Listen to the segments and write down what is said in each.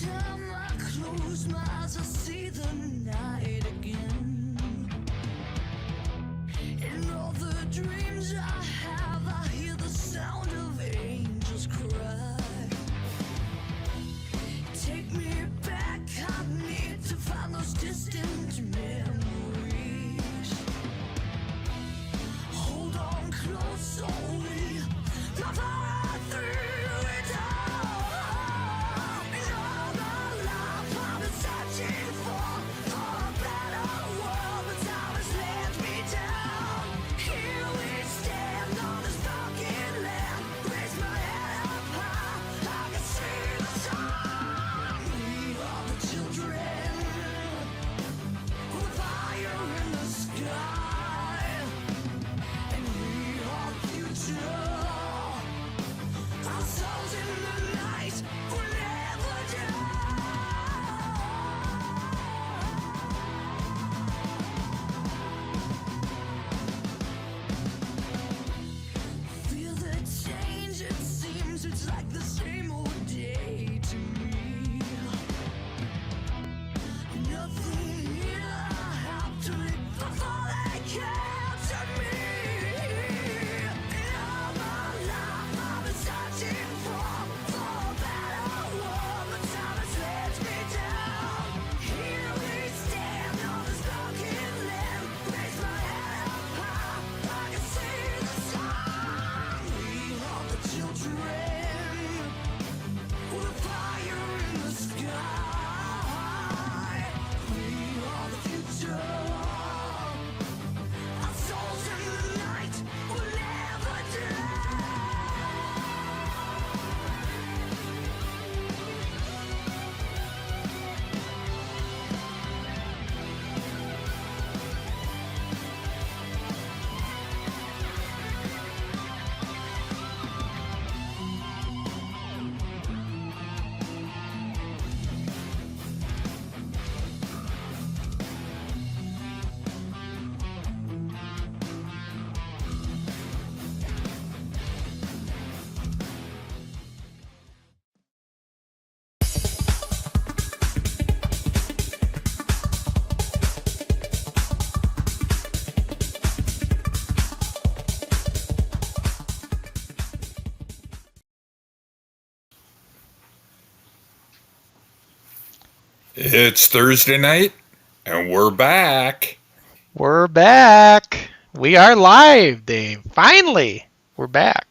time I close my eyes, I see the night again. In all the dreams I have, I hear the sound of angels cry. Take me back, I need to find those distant memories. Hold on close, slowly, not far through it all. In all my life I've been searching for a better world, but time has let me down. Here we stand on this broken land, raise my head up high, I can see the sun. We are the children with fire in the sky, and we are the future. Our souls in the night will never die. Feel the change, it seems it's like the same old day to me. Nothing here I have to live before they capture me. In all my life I've been searching for a better world, but time has let me down. Here we stand on this broken land, raise my head up high, I can see the sun. We are the children with fire in the sky. We are the future. Our souls in the night will never die. It's Thursday night, and we're back. We're back. We are live, Dave. Finally, we're back.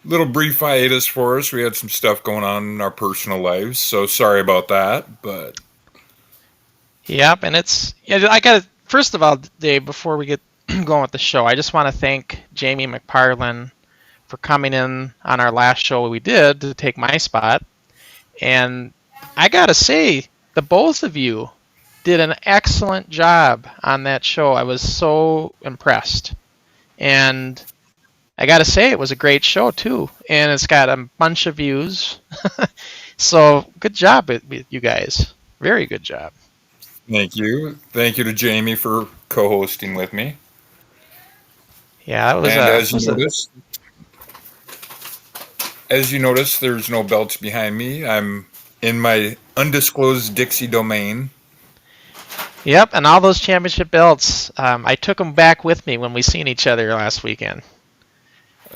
Little brief hiatus for us. We had some stuff going on in our personal lives, so sorry about that. But Yep, and I got to, first of all, Dave, before we get going with the show, I just want to thank Jamie McParlin for coming in on our last show we did to take my spot. And I got to say, the both of you did an excellent job on that show. I was so impressed. And I got to say, it was a great show, too. And it's got a bunch of views. So good job, you guys. Very good job. thank you. Thank you to Jamie for co-hosting with me. Yeah, that was And as you notice, there's no belts behind me. I'm in my undisclosed Dixie domain. Yep, and all those championship belts, I took them back with me when we seen each other last weekend.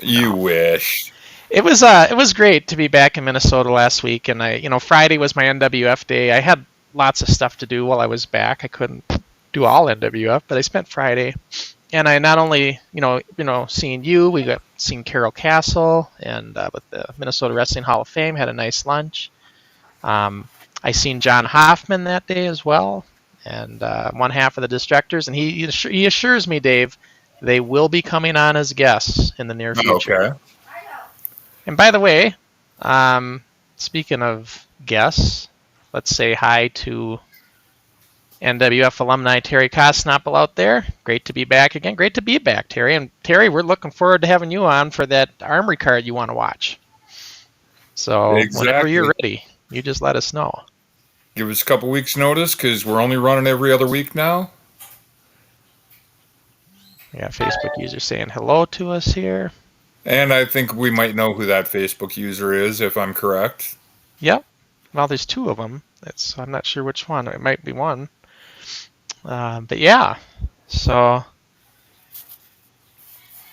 You wish. It was great to be back in Minnesota last week, and Friday was my NWF day. I had lots of stuff to do while I was back. I couldn't do all NWF, but I spent Friday, and I not only seeing you, we got seen Carol Castle, and with the Minnesota Wrestling Hall of Fame, had a nice lunch. I seen John Hoffman that day as well, and one half of the Distractors, and he assures me, Dave, they will be coming on as guests in the near future. Okay. And by the way, speaking of guests, let's say hi to NWF alumni Terry Kosnopple out there. Great to be back again. Great to be back, Terry. And Terry, we're looking forward to having you on for that Armory card you want to watch. So whenever you're ready, you just let us know. Give us a couple weeks' notice, because we're only running every other week now. We got Facebook user saying hello to us here. And I think we might know who that Facebook user is, if I'm correct. Yep. Well, there's two of them. I'm not sure which one. It might be one. But yeah, so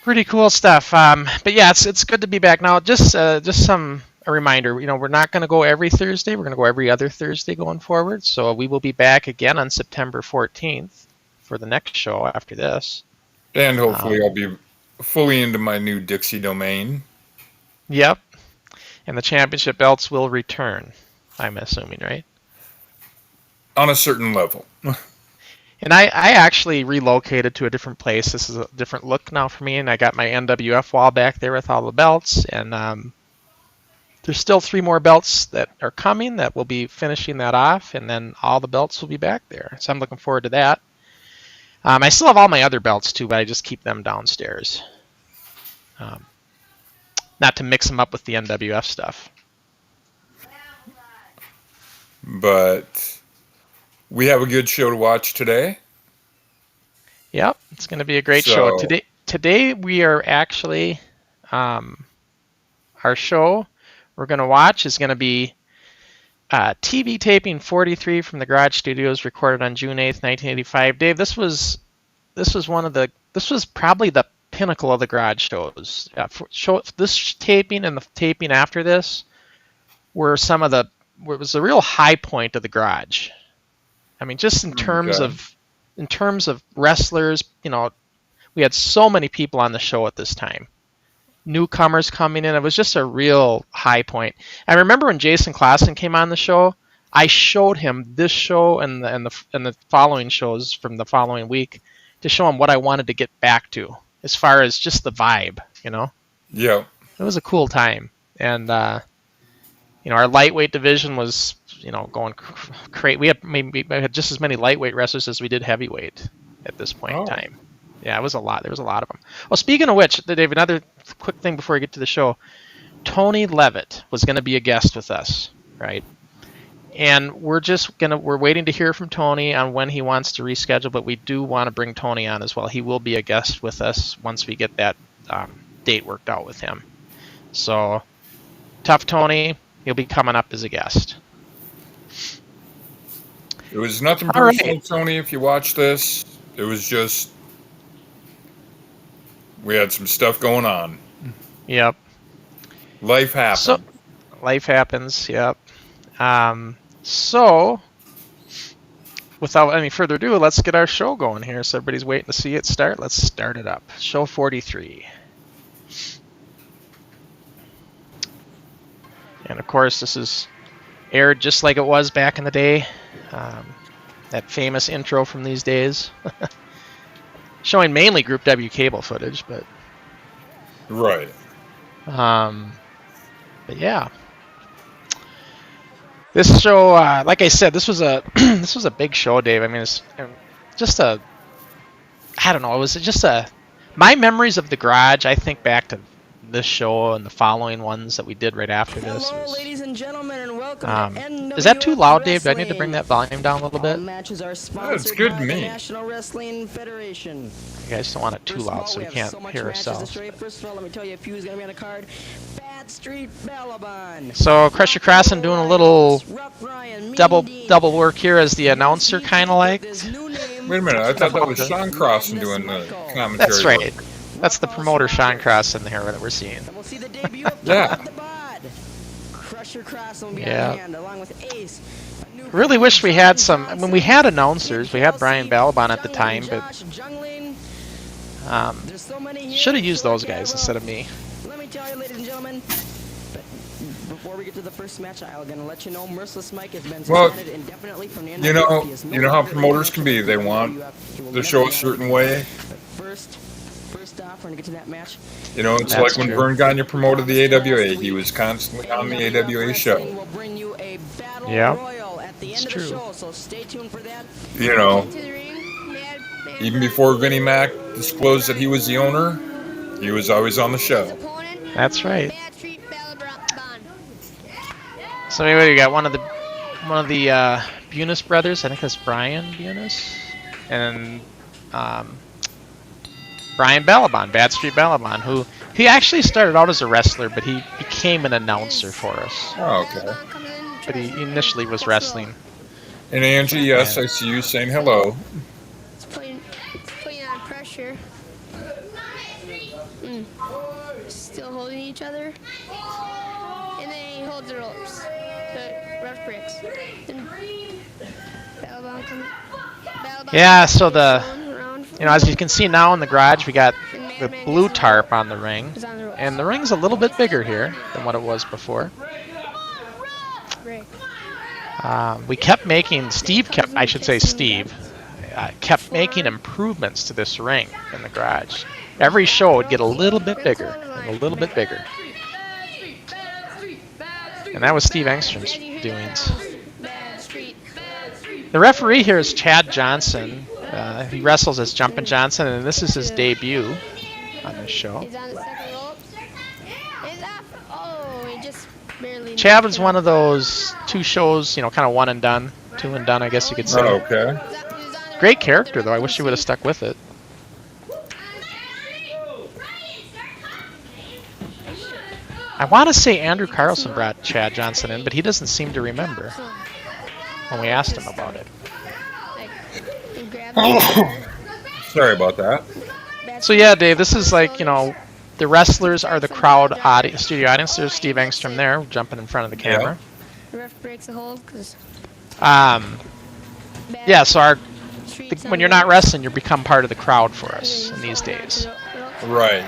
pretty cool stuff. But yeah, it's good to be back now. Just a reminder. We're not going to go every Thursday. We're going to go every other Thursday going forward. So we will be back again on September 14th for the next show after this. And hopefully I'll be fully into my new Dixie domain. Yep. And the championship belts will return, I'm assuming, right? On a certain level. And I actually relocated to a different place. This is a different look now for me, and I got my NWF wall back there with all the belts. And there's still 3 more belts that are coming that will be finishing that off, and then all the belts will be back there. So I'm looking forward to that. I still have all my other belts too, but I just keep them downstairs. Not to mix them up with the NWF stuff. But we have a good show to watch today. Yep, it's going to be a great show. Today we are actually, our show we're going to watch is going to be TV Taping 43 from the Garage Studios, recorded on June 8th, 1985. Dave, this was probably the pinnacle of the garage shows. This taping and the taping after this were it was a real high point of the garage. I mean, just in terms of wrestlers, we had so many people on the show at this time. Newcomers coming in. It was just a real high point. I remember when Jason Klassen came on the show, I showed him this show and the following shows from the following week to show him what I wanted to get back to as far as just the vibe, Yeah. It was a cool time. And, our lightweight division was, going crazy. We had just as many lightweight wrestlers as we did heavyweight at this point in time. Yeah, it was a lot. There was a lot of them. Well, speaking of which, Dave, another quick thing before we get to the show. Tony Levitt was going to be a guest with us, right? And we're waiting to hear from Tony on when he wants to reschedule, but we do want to bring Tony on as well. He will be a guest with us once we get that date worked out with him. So, Tough Tony, he'll be coming up as a guest. It was nothing personal, right. Tony, if you watch this. It was just we had some stuff going on. Yep. Life happens. Life happens, yep. So, without any further ado, let's get our show going here. So everybody's waiting to see it start. Let's start it up. Show 43. And of course, this is aired just like it was back in the day. That famous intro from these days. Showing mainly Group W cable footage, but... Right. But yeah. This show, like I said, this was a big show, Dave. I mean, it's just I don't know. It was just my memories of the garage. I think back to this show and the following ones that we did right after this. Hello, ladies and gentlemen, and welcome to NWF is that too loud, Dave? Do I need to Wrestling. bring that volume down a little bit? All matches are sponsored good by to the me. National Wrestling Federation. You guys don't want it too First of loud all, so we have can't so much hear matches ourselves. to First of all, let me tell you a few who's going to be on the card. Bad Street Bellabon. So Crusher Crossen doing a little Rough Ryan, Mean Dean. double work here as the announcer, kind of like. His new name, Wait a minute, I thought that was Sean Crossen doing the commentary. That's right. That's the promoter, Sean Crossen, here that we're seeing. And we'll see the debut of Yeah. the Bod. Crusher Crossen will be Yeah. on hand along with Ace. Really wish we had some. I mean, we had announcers. We had Brian Balabon at the time, but should have used those guys instead of me. Let me tell you, ladies and gentlemen, before we get to the first match, I'm going to let you know Merciless Mike has been suspended indefinitely from the NWF. You know how promoters can be. They want the show a certain way. But first off, we're going to get to that match. It's That's like when true. Vern Gagne promoted the AWA. He was constantly on the AWA show. We'll bring you a battle Yeah. royal at the end of the true. show, so stay tuned for that. Even before Vinnie Mac disclosed that he was the owner, he was always on the show. That's right. So anyway, we got one of the Bunis brothers. I think that's Brian Bunis, and Brian Balabon, Bad Street Balabon, who he actually started out as a wrestler, but he became an announcer for us. Oh, okay. but he initially was wrestling. And Angie, yes, I see you saying hello. It's putting on pressure. Still holding each other. And then he holds the ropes. The ref breaks. Then Battlebound comes. Yeah, so as you can see now in the garage, we got the blue tarp on the ring, and the ring's a little bit bigger here than what it was before. We kept making, Steve kept making improvements to this ring in the garage. Every show would get a little bit bigger and a little bit bigger. And that was Steve Engstrom's doings. The referee here is Chad Johnson. He wrestles as Jumpin' Johnson, and this is his debut on this show. Chad was one of those 2 shows, kind of one and done, 2 and done, I guess you could say. Oh, okay. Great character, though. I wish he would have stuck with it. I want to say Andrew Carlson brought Chad Johnson in, but he doesn't seem to remember when we asked him about it. Sorry about that. So yeah, Dave, this is like, the wrestlers are the crowd audience, studio audience. There's Steve Engstrom there, jumping in front of the camera. The ref breaks a hold because. Yeah, so when you're not wrestling, you become part of the crowd for us in these days. Right.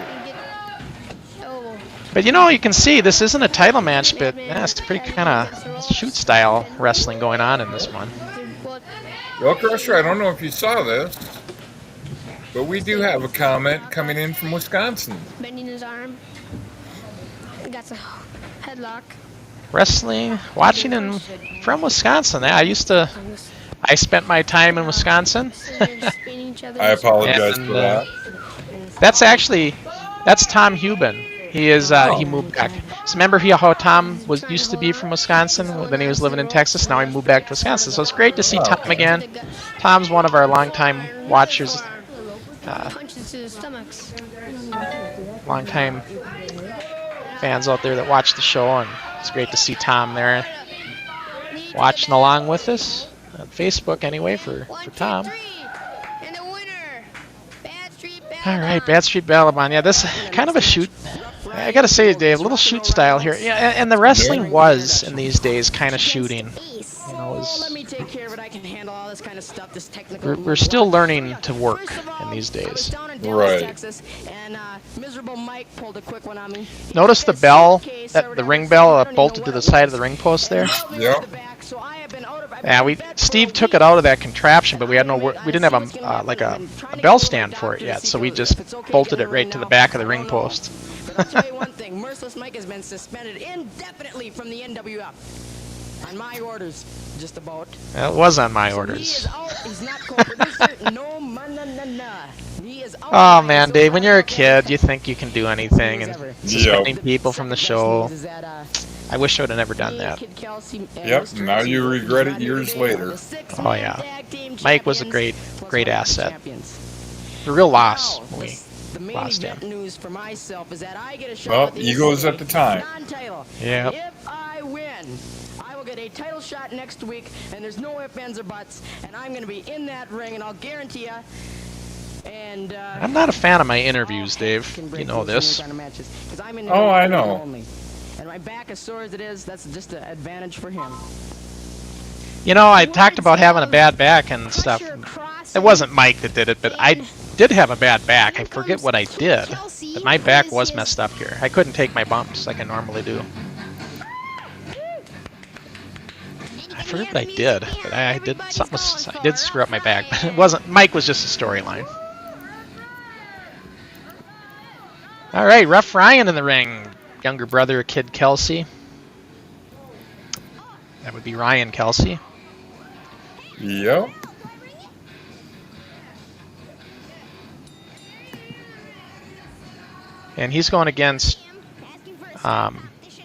But you can see this isn't a title match, but it's pretty kind of shoot style wrestling going on in this one. Well, Crusher, I don't know if you saw this, but we do have a comment coming in from Wisconsin. Bending his arm. He got a headlock. Wrestling, watching from Wisconsin. I spent my time in Wisconsin. I apologize for that. That's Tom Hubin. He moved back. So remember how Tom used to be from Wisconsin? Then he was living in Texas. Now he moved back to Wisconsin. So it's great to see Tom again. Tom's one of our longtime watchers. Longtime fans out there that watch the show, and it's great to see Tom there watching along with us on Facebook anyway for Tom. All right, Bad Street Ballabon. Yeah, this kind of a shoot. I gotta say, Dave, a little shoot style here. Yeah, and the wrestling was in these days kind of shooting. Let me take care of it. I can handle all this kind of stuff. This technical. We're still learning to work in these days. Right. And miserable Mike pulled a quick one on me. Notice the bell, the ring bell bolted to the side of the ring post there. Yep. Yeah, Steve took it out of that contraption, but we didn't have a bell stand for it yet, so we just bolted it right to the back of the ring post. I'll tell you one thing, Merciless Mike has been suspended indefinitely from the NWF. On my orders, just about. It was on my orders. He is out. He's not co-producer. No, he is out. Oh man, Dave, when you're a kid, you think you can do anything, and suspending people from the show. I wish I would have never done that. Yep, now you regret it years later. Oh yeah. Mike was a great asset. A real loss when we lost him. Well, egos at the time. Yeah. If I win, I will get a title shot next week, and there's no ifs, ands, or buts, and I'm going to be in that ring, and I'll guarantee you. And I'm not a fan of my interviews, Dave. You know this. Oh, I know. And my back, as sore as it is, that's just an advantage for him. I talked about having a bad back and stuff. It wasn't Mike that did it, but I did have a bad back. I forget what I did, but my back was messed up here. I couldn't take my bumps like I normally do. I forget what I did, but I did screw up my back. But it wasn't. Mike was just a storyline. All right, Rough Ryan in the ring. Younger brother, Kid Kelsey. That would be Ryan Kelsey. Yep. And he's going against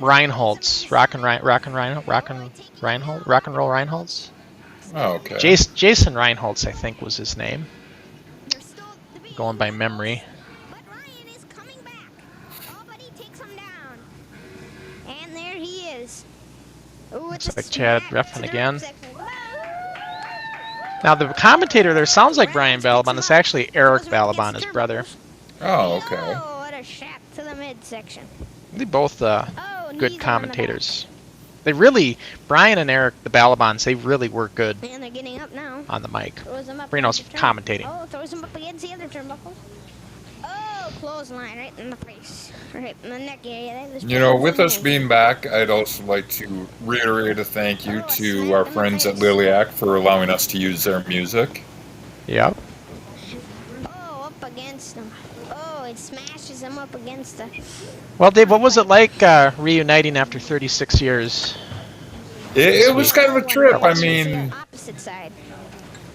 Reinholtz, Rock and Roll Reinholtz. Oh, okay. Jason Reinholtz, I think, was his name. Going by memory. But Ryan is coming back. Oh, but he takes him down. And there he is. Ooh, Looks like Chad reffing again. Now the commentator there sounds like Brian Balaban. It's actually Eric Balaban, his brother. Oh, okay. Oh, what a shot to the midsection. They both Oh, good knees commentators. They really, Brian and Eric, the Balabans, they really were good on the back. And they're getting up now. on the mic. Throws him up Reno's against the commentating. Oh, throws him up against the other turnbuckle. Oh, clothesline right in the face. Right in the neck area. You know, with us being back, I'd also like to reiterate a thank you to our friends at Liliac for allowing us to use their music. Yep. Oh, up against him. Oh, it smashes him up against the... Well, Dave, what was it like reuniting after 36 years? It was kind of a trip. I mean, Opposite side.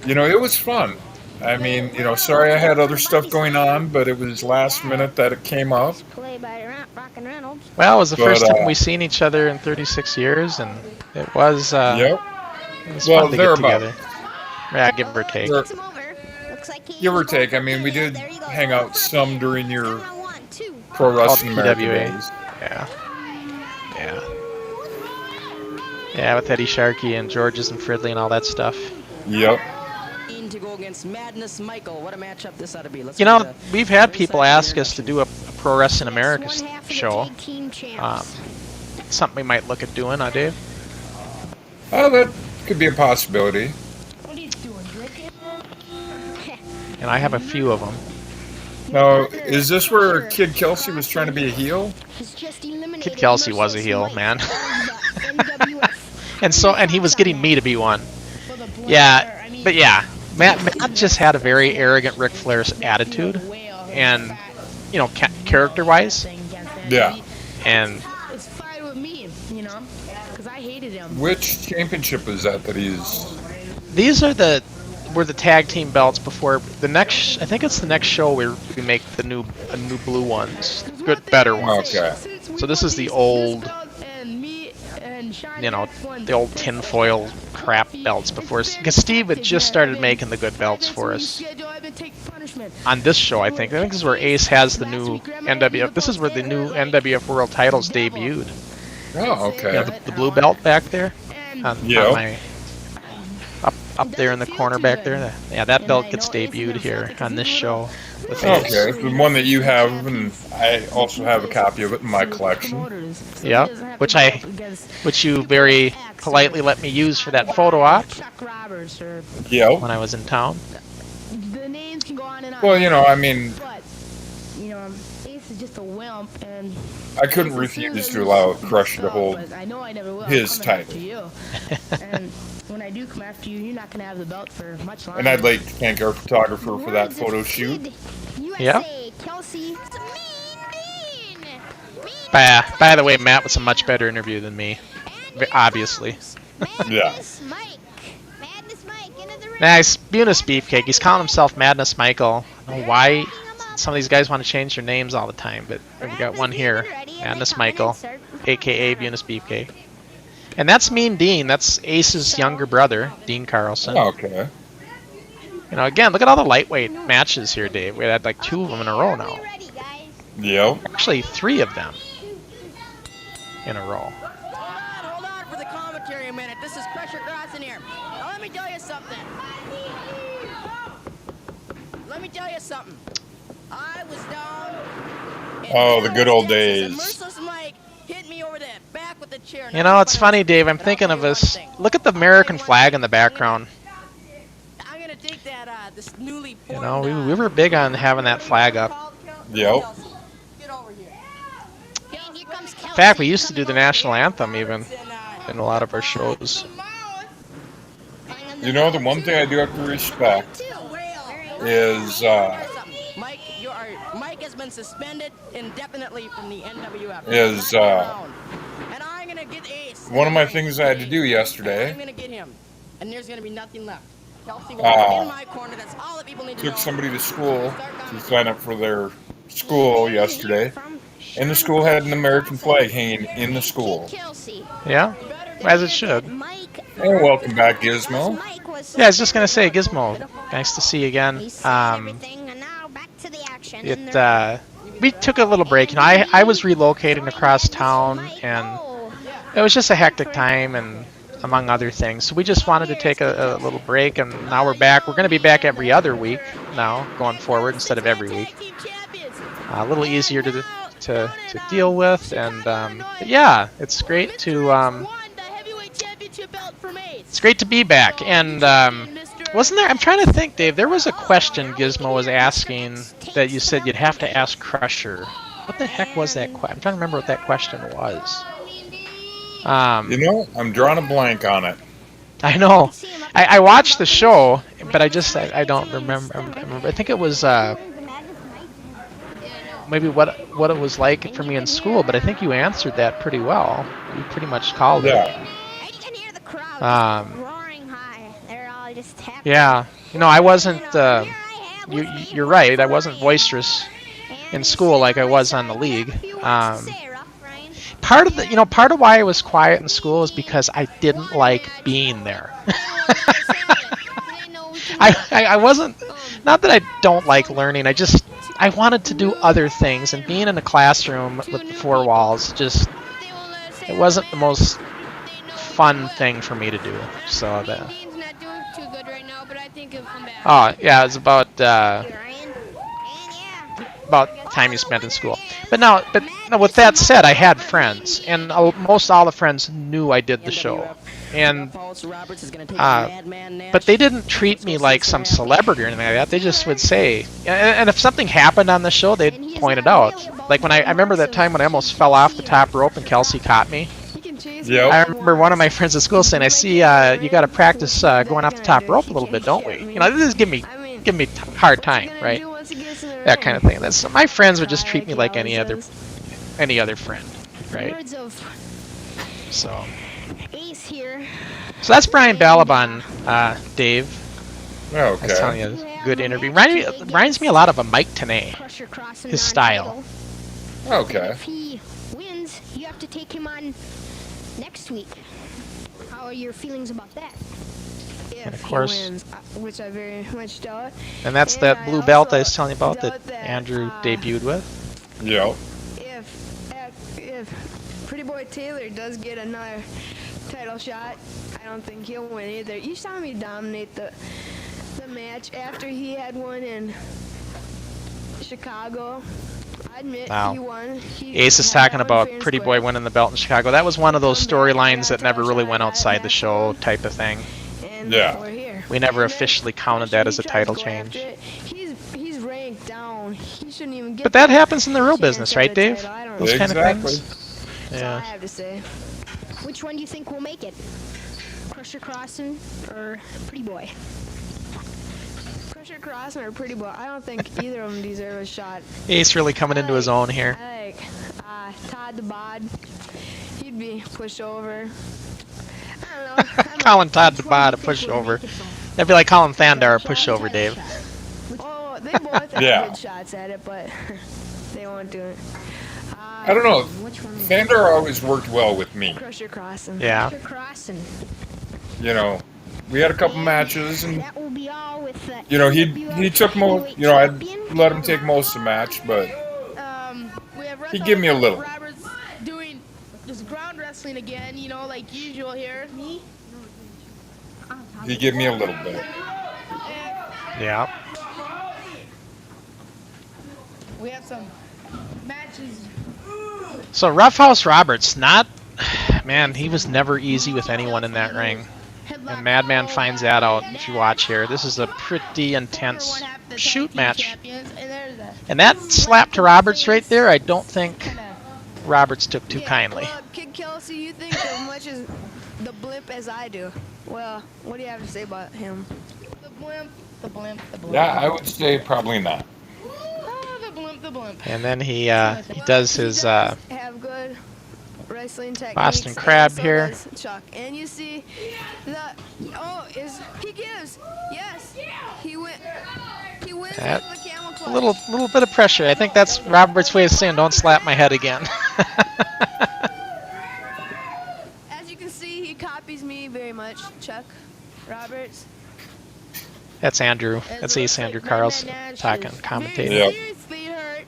you know, it was fun. I mean, you know, sorry I had other stuff going on, but it was last minute that it came up. Play by Rockin' Reynolds. Well, it was the But, first time we've seen each other in 36 years, and it was, Yep. it was Well, fun to they're get about- together. Yeah, give or take. They're- Gets him over. Looks like he Give or is take. I going mean, we for it. did There you go. hang out some during your Down on 1, 2. Pro Wrestling Called America PWA. days. Yeah. Yeah. Yeah, with Eddie Sharkey and Georges and Fridley and all that stuff. Yep. To go against Madness Michael. What a matchup this ought to be. Let's You go know, to we've had the people ringside ask us to do a Pro Wrestling America One half of the show. tag team champs. Something we might look at doing, huh, Dave? Oh, that could be a possibility. What are you doing, drinking? And I have a few of them. Now, is this where Kid Kelsey was trying to be a heel? He's just eliminated Kid Kelsey was a Merciless heel, Mike man. of the NWF. And he was getting me to be one. Yeah, but yeah, Matt just had a very arrogant Ric Flair's attitude, and you know, character-wise, Yeah. and It's fine with me, you know, because I hated him. Which championship is that he's... these are were the tag team belts before the next. I think it's the next show where we make the new blue ones, good, better ones. Okay. So this is the old, you know, the old tinfoil crap belts before us. Because Steve had just started making the good belts for us. On this show, I think this is where Ace has the new NWF. This is where the new NWF World Titles debuted. Oh, okay. You know, the blue belt back there. On Yeah. my, up there in the corner back there. Yeah, that belt gets debuted here on this show. With Ace. Okay, the one that you have, and I also have a copy of it in my collection. Yeah, which you very politely let me use for that photo op Chuck Roberts or Yeah. when I was in town. the names can go on and on. Well, you know, I mean, But, you know, Ace is just a wimp, and I couldn't refuse to allow Crusher to hold but I know I never will. I'm his coming title. after you. And when I do come after you, you're not gonna have the belt for much longer. And I'd like to thank our photographer for that Words of photo shoot. Kid USA, Yeah. Kelsey. It's a mean bean. By the way, Matt was a much better interview than me, obviously. Madness Mike. Madness Mike into the ring. Nice, Bunis Beefcake. He's calling himself Madness Michael. I don't know why some of these guys want to change their names all the time, but we got one here, Madness Michael, aka Bunis Beefcake. And that's Mean Dean. That's Ace's younger brother, Dean Carlson. Okay. You know, again, look at all the lightweight matches here, Dave. We had like 2 of them in a row now. Ready, guys. Yep. Actually, 3 of them in a row. Hold on for the commentary a minute. This is Pressure Crossen here. Now let me tell you something. I was down. and Oh, the good old Texas, and days. Merciless Mike hit me over the back with the chair. You know, it's funny, Dave. I'm thinking of us. Look at the American flag in the background. I'm gonna take that this newly You know, we were big on having that flag up. Yep. Get over here. And here comes Kelsey. In fact, we used to do the national anthem even in a lot of our shows. You know, the one thing I do have to respect is, Mike has been suspended indefinitely from the NWF. Is, and I'm gonna get Ace. one of my things I had to do I'm yesterday. gonna get him, and there's gonna be nothing left. Kelsey will Ah. be in my corner. That's all that people need to know. Took somebody to school to sign up for their school yesterday, and the school had an American flag hanging in the school. Kelsey. Yeah, as it should. Mike. And welcome back, Gizmo. Mike was Yeah, I was just gonna say, Gizmo, nice to see you again. He saw everything, and now back to the action. And We took a little break. You know, I was relocating across town, and it was just a hectic time, and among other things. So we just wanted to take a little break, and now we're back. We're going to be back every other week now, going forward instead of every week. A little easier to deal with, and but yeah, it's great to be back. And wasn't there? I'm trying to think, Dave. There was a question Gizmo was asking that you said you'd have to ask Crusher. What the heck was that question? I'm trying to remember what that question was. You know, I'm drawing a blank on it. I know. I watched the show, but I don't remember. I think it was maybe what it was like for me in school, but I think you answered that pretty well. You pretty much called it. Yeah. I can hear the crowd roaring high. They're all just happy. Yeah. You know, I wasn't. You're right. I wasn't boisterous in school like I was on the league. Part of why I was quiet in school is because I didn't like being there. I wasn't, not that I don't like learning, I wanted to do other things, and being in a classroom with the four walls, it wasn't the most fun thing for me to do. So oh yeah, it's about time you spent in school. But now, with that said, I had friends, and most all the friends knew I did the show, and but they didn't treat me like some celebrity or anything like that. They just would say, and if something happened on the show, they'd point it out. Like when I remember that time when I almost fell off the top rope and Kelsey caught me. Yep. I remember one of my friends at school saying, "I see you got to practice going off the top rope a little bit, don't we?" You know, this is give me a hard time, right? That kind of thing. My friends would just treat me like any other friend, right? So that's Brian Balaban, Dave. Okay. I was telling you, good interview. Reminds me a lot of a Mike Tenay, his style. Okay. If he wins, you have to take him on next week. How are your feelings about that? And of course, he wins, which I very much doubt. and that's that blue belt I was telling you about that Andrew debuted with. Yep. If Pretty Boy Taylor does get another title shot, I don't think he'll win either. You saw me dominate the match after he had one in Chicago. I admit Wow. he won. Ace is talking about Pretty Boy winning the belt in Chicago. That was one of those storylines that never really went outside the show type of thing. Yeah. We're here. We never officially counted that as a title change. He's ranked down. He shouldn't even get. But that happens in the real business, right, Dave? That's Those kind of Exactly. things. all I Yeah. have to say. Which one do you think will make it? Crusher Crossen or Pretty Boy? Crusher Crossen or Pretty Boy? I don't think either of them deserve a shot. Ace really coming into his own here. I like Todd the Bod. He'd be pushed over. I don't know. Calling Todd DeBod a pushover. That'd be like calling Thandar a pushover, Dave. Oh, they both have Yeah. good shots at it, but they won't do it. I don't know. Thandar always worked well with me. Crusher Crossen. Yeah. Crusher Crossen. You know, we had a couple matches, and That will be all with the you know he took most. You know, I'd let him take most of the match, but We have He give me a little. Roberts doing just ground wrestling again, you know, like usual here. Me? he gave me a little bit. Yeah. We have some matches. So Roughhouse Roberts, man, he was never easy with anyone in that ring. And Madman finds that out if you watch here. This is a pretty intense shoot match. And that slap to Roberts right there, I don't think Roberts took too kindly. Kid Kelsey, you think as much as the blimp as I do. Well, what do you have to say about him? The blimp, the blimp, the blimp. Yeah, I would say probably not. Oh, the blimp, the blimp. And then he does his Have good wrestling techniques. Boston Crab and so here. does Chuck. And you see he gives. Yes. He wins That- with the camel clutch. a little bit of pressure. I think that's Roberts' way of saying, "Don't slap my head again." As you can see, he copies me very much, Chuck Roberts. That's Andrew. That's Ace Andrew Carl's talking, commentating. Yep. Seriously hurt.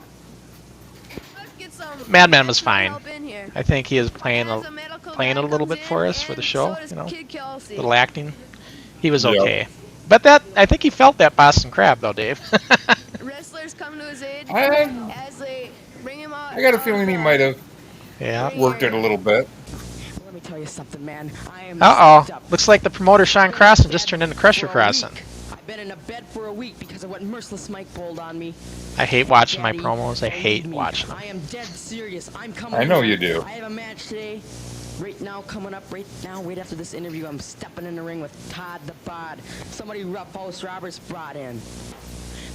Let's get some Madman was fine. help in here. I think he is playing There's a medical playing it a little bit for us for the show, So does you know, Kid Kelsey. little acting. He was Yep. okay. But that, I think he felt that Boston Crab though, Dave. Wrestlers come to his aid I as they bring him out. got a feeling he might have Yeah. worked it a little bit. Let me tell you something, man. I am Uh-oh. stuffed up. Looks like the promoter Sean Crossen just turned into Crusher Crossen. I've been in a bed for a week because of what Merciless Mike pulled on me. I hate watching my Daddy, promos. I hate believe me, watching them. I am dead serious. I'm coming. I know in. you do. I have a match today. Right now, coming up right now, right after this interview, I'm stepping in the ring with Todd the Bod. Somebody Rough House Roberts brought in.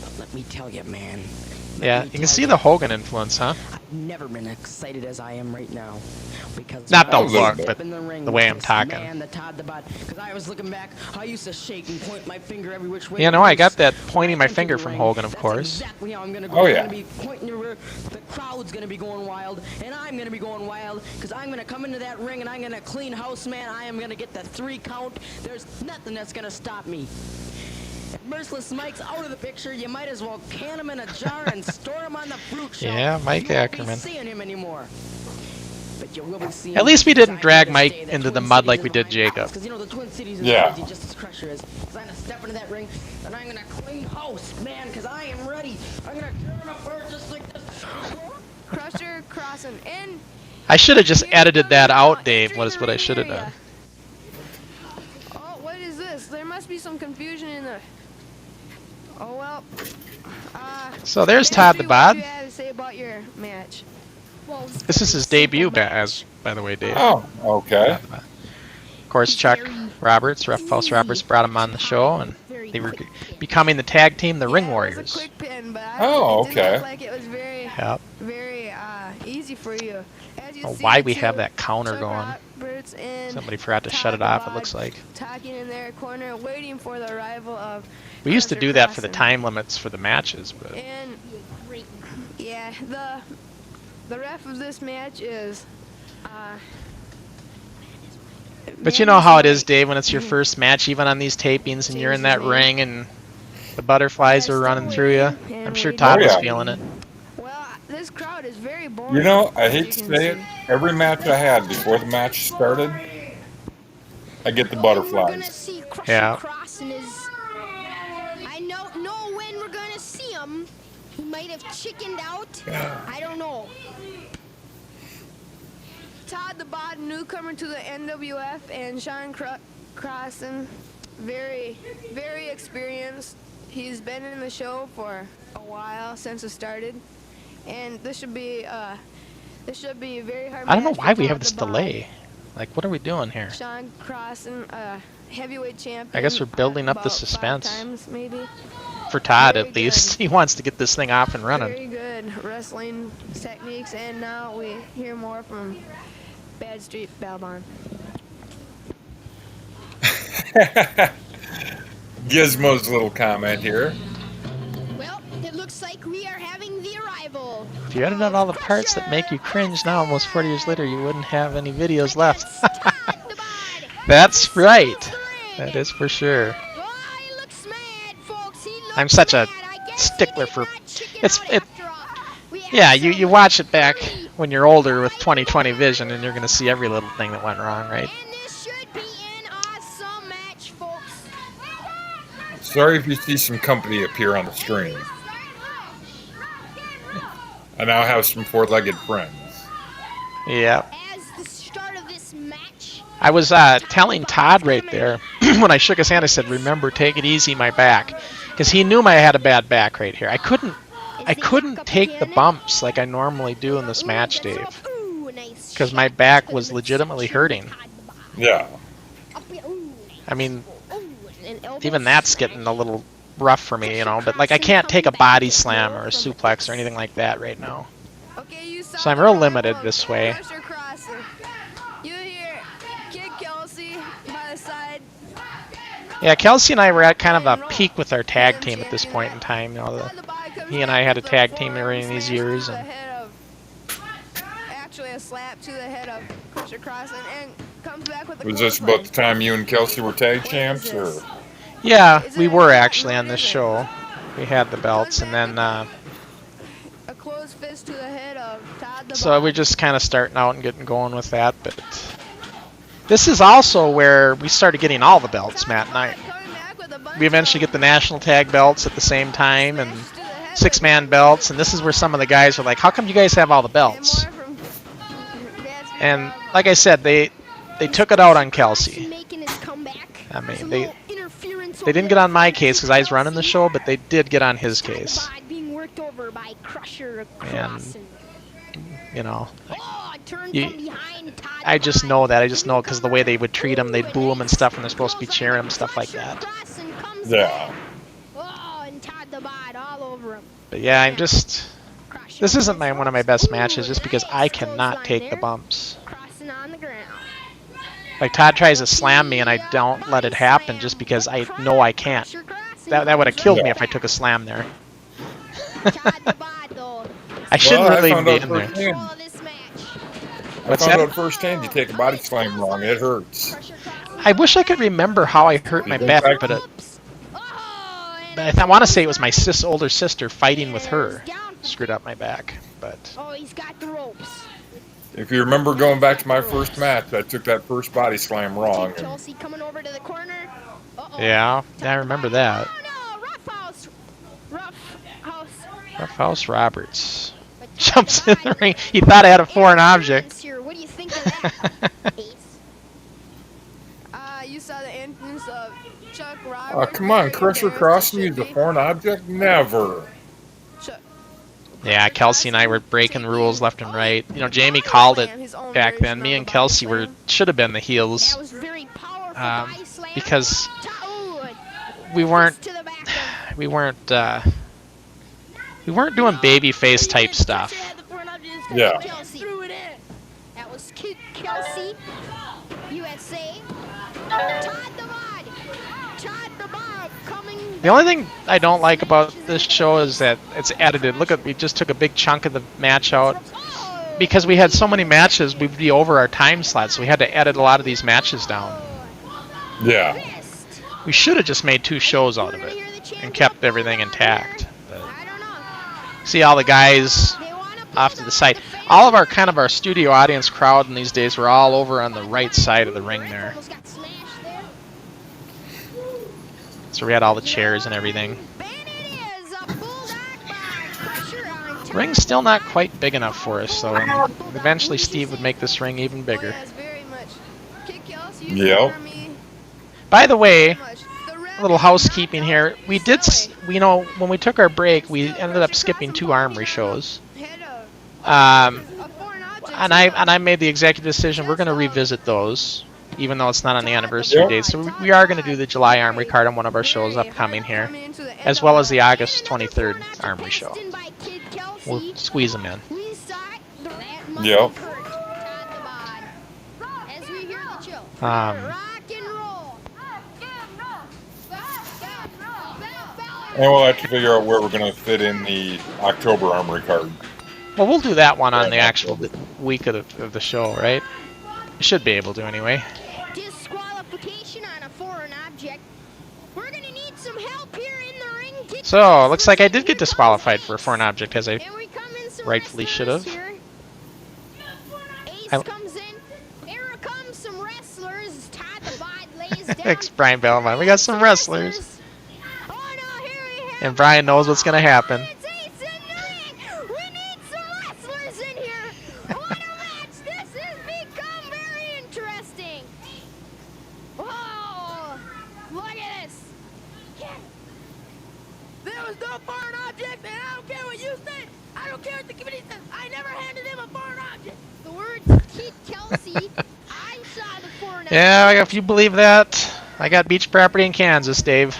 But let me tell you, man. Yeah, you can see the Hogan influence, huh? I've never been excited as I am right now. Because Not the when I look, step but in ring the way with I'm this talking. Man, the Todd the Bod. Because I was looking back, I used to shake and point my finger every which way. Yeah, no, I got that When pointing my enter finger the from ring, Hogan, of that's course. Exactly how I'm gonna go. Oh, I'm yeah. gonna be pointing everywhere. The crowd's gonna be going wild, and I'm gonna be going wild because I'm gonna come into that ring and I'm gonna clean house, man. I am gonna get the 3 count. There's nothing that's gonna stop me. If Merciless Mike's out of the picture, you might as well can him in a jar and store him on the fruit shelf. Yeah, Mike you won't Ackerman. be seeing him anymore. But you will be seeing At least we him, 'cause didn't I drag gotta Mike stay. into the Twin mud Cities like is we did behind Jacob. us, 'cause you know the Twin Cities is Yeah. crazy just as Crusher is. 'Cause I'm gonna step into that ring and I'm gonna clean house, man, because I am ready. I'm gonna turn apart just like this. Crusher, Crossen, and I should have just here edited that comes out, now, Dave. entering What is the what I ring should have area. done. Oh, what is this? There must be some confusion in the. Oh well. So there's Nancy, Todd the what Bod. do you have to say about your match? Well, it was This is very his debut, simple match. as by the way, Dave. Oh, okay. Of course, Chuck Roberts, Rough House Roberts, brought him on the show, and they were becoming the tag team, the Ring Yeah, It Warriors. was a quick pin, but Oh, it didn't okay. look like it was very, Yep. very easy for you. As you Oh, see why the we have two, that counter Chuck going. Roberts and Somebody forgot to Todd shut it the off, it Bod looks like. talking in their corner, waiting for the arrival of. We used to Crusher do that for the Crossen. time limits for the matches, but And Great. yeah, the ref of this match is. you know how it is, Dave, when it's your first match, even on these tapings, and you're in that Change the ring and the butterflies are running through you. I'm sure Todd Oh, was yeah. feeling it. Well, this crowd is very boring. You know, I as hate you to can say it. see. Every match I had before the match started, I get the Well, we're gonna butterflies. see Crusher Yeah. Crossen is. I know when we're gonna see him. He might have chickened out. I don't know. Todd the Bod, newcomer to the NWF, and Sean Crossen, very, very experienced. He's been in the show for a while since it started, and this should be a very hard. I don't know match for why we Todd have this the Bod. delay. Like, what are we doing here? Sean Crossen, heavyweight champion. I guess we're building up the about 5 suspense. times, maybe. For Todd, Very at least. good. He wants to get this thing off and running. Very good wrestling techniques, and now we hear more from Bad Street Balbon. Gizmo's little comment here. Well, it looks like we are having the arrival. If you edited out all the parts that make you cringe now, almost 40 years later, you wouldn't have any videos left. Todd the Bod. That's right. The ring. That is for sure. Oh, he looks mad, folks. He looks I'm such a mad. I guess stickler he did for- not chicken it's- out it- after all. We have Yeah, you some watch it back three. when you're older with 20/20 vision, and you're going to see every little thing that went wrong, right? And this should be an awesome match, folks. Sorry if you see some company appear on the screen. I now have some four-legged friends. Yeah. As the start of this match, I was telling Todd right there, when I shook his hand, I said, remember, take it easy, my back. Because he knew I had a bad back right here. I couldn't take the bumps like I normally do in this match, Dave. Because my back was legitimately hurting. Yeah. I mean, even that's getting a little rough for me, you know. But, like, I can't take a body slam or a suplex or anything like that right now. Okay, you saw So I'm the real arrival limited of this way. Crusher Crossen. You hear Kid Kelsey by the side. Yeah, Kelsey and I were at kind of a peak with our tag team at this point in time. You know, Todd the Bod comes he and back I had a with tag forearm team during these smash years, to the and head of- actually a slap to the head of Crusher Crossen, and comes back with a Was this clothesline. about the time you and Kelsey were tag champs, or? yeah, Is we it- were actually what on this is it? show. We had the belts, and then A closed fist to the head of Todd the so Bod. we're just kind of starting out and getting going with that. But This is also where we started getting all the belts, Matt and I. Coming back with a bunch We eventually get the national tag belts at the same time and six-man belts, and this is where some of the guys are like, how come you guys have all the belts? And like I said, they took it out on Kelsey. Making his comeback. I mean, Some they little interference didn't over get on my there. case because I was running the show, but they did get on his case. Bod being worked over by Crusher And, Crossen. you know, Oh, turn you- from behind, Todd I just Bod. know that. I just know because the way they would treat him, they'd Ooh, boo him and stuff when they're supposed to be goes cheering up him, stuff like that. Crossen comes Yeah. back. Oh, and Todd the Bod all over him. But yeah, I'm just... Crusher This isn't with one of my ropes. best Ooh, matches just because nice I cannot clothesline take the there. bumps. Crossen on the ground. Like, Todd tries to slam me and I don't let it happen just because I know I can't. Crusher Crossen That would have comes killed me Yeah. if I took a slam there. Todd the Bod, though. I shouldn't Well, I really found be out in there. firsthand. Control of this match. I What's found that? out firsthand you take a body slam wrong, it hurts. Crusher Crossen. I wish I could remember how I hurt my back, but I want to say it was my older sister fighting with her screwed up my back. But Oh, he's got the ropes. If you remember going back to my first match, I took that first body slam wrong. And Chelsea coming over to the corner. Uh-oh. yeah, I remember that. Oh no, rough house. Rough house. Rough House Roberts jumps in the ring. He thought I had a foreign object. Here. What do you think of that? Ace? You saw the entrance of Chuck oh, Roberts. come on, there, Crusher embarrassed Crossen as used a should be. foreign object? Never. Chuck- Yeah, Kelsey and I were breaking rules left and right. You know, Jamie called it back then. Me and Kelsey should have been the heels That was very powerful. Um, body slam. because Ooh, we weren't to the back of- we weren't doing baby face type stuff. Yeah. Kelsey. That was Kelsey. USA. Todd the Bod. Todd the Bod coming. The only thing I don't like about this show is that it's edited. Look at, we just took a big chunk of the match out. Oh, Because we had so many matches, we'd be over our time slot, so we had to edit a lot of these matches down. Yeah. Fist. We should have just made 2 shows out of We're it gonna hear the chant and kept up everything around intact. here. But I don't know. see all the guys They wanna put off to the on side. fans. All of our our studio audience crowd in these days were all over on the right side of the ring there. Almost got smashed there. So we had all the chairs and everything. And it is a bulldog by Crusher on top. Ring's still not quite big enough for us, so eventually Steve would make this ring even Oh, bigger. yes, very much. Kick Kelsey, Yep. for me, By the way, very much. The ref a little is housekeeping not here. We did, you know, when we took our break, we ended up skipping 2 armory shows. Had a foreign object And I made the executive decision we're going to revisit those, even though it's not on the anniversary Yep. date. So we are going to do the July armory card on one of our shows upcoming here, as well as the August 23rd armory show. We'll squeeze them in. We saw it. That Yep. muscle Kurt, Todd the Bod. As we hear the chill. Rock and roll. And we'll have to figure out where we're going to fit in the October armory card. Well, we'll do that one on the actual week of the show, right? We should be able to anyway. Disqualification on a foreign object. We're gonna need some help here in the ring. So, looks like I did get disqualified for a foreign object, as I Here we come in some rightfully should wrestlers have. here. Ace I- comes in. Here comes some wrestlers. Todd the Bod lays down. Thanks, Brian Belmont. We got some wrestlers. Oh no, here we have And Brian knows what's going to happen. It's Ace in the ring. We need some wrestlers in here. What a match. This has become very interesting. Whoa. Look at this. There was no foreign object, and I don't care what you say. I don't care what the committee says. I never handed him a foreign object. The words Kid Kelsey. I saw the foreign Yeah, if you believe that, I got beach property in Kansas, Dave.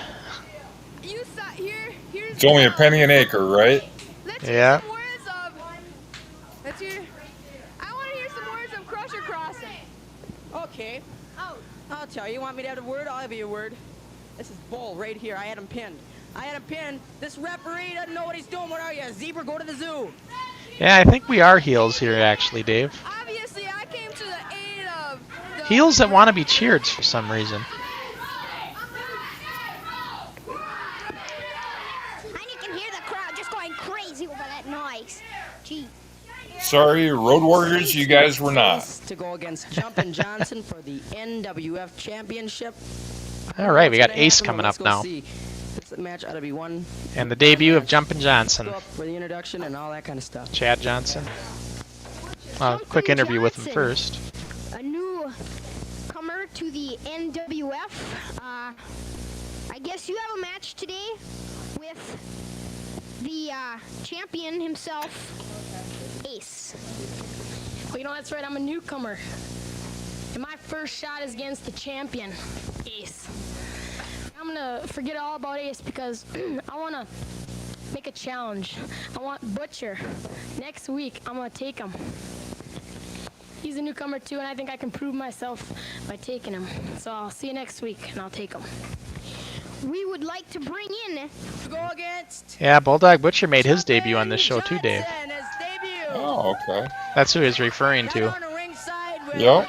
You saw here's It's only a penny an acre, right? Let's Yeah. hear some words of. Let's hear. I want to hear some words of Crusher Crossen. Okay. I'll tell you. You want me to have a word? I'll have you a word. This is bull right here. I had him pinned. This referee doesn't know what he's doing. What are you, a zebra? Go to the zoo. Yeah, I think we are heels here, actually, Dave. Obviously, I came to the aid of the Heels that want to be cheered for some reason. And you can hear the crowd just going crazy over that noise. Gee. Sorry, Road Warriors, you guys were not. To go against Jumpin' Johnson for the NWF Championship. All right, we got What's gonna Ace happen? coming Let's up go now. see. This match ought to be one. And the debut of Jumpin' Johnson. Go up for the introduction and all that kind of stuff. Chad Johnson. Quick interview with him first. A new comer to the NWF. I guess you have a match today with the champion himself, Ace. Well, you know, that's right, I'm a newcomer. And my first shot is against the champion, Ace. I'm gonna forget all about Ace because I wanna make a challenge. I want Butcher. Next week, I'm gonna take him. He's a newcomer too, and I think I can prove myself by taking him. So I'll see you next week, and I'll take him. We would like to bring in To go against. Yeah, Bulldog Butcher made his debut on this show too, Dave. Johnson, his debut. Oh, okay. That's who he's referring Right to. on the ringside with, Yep.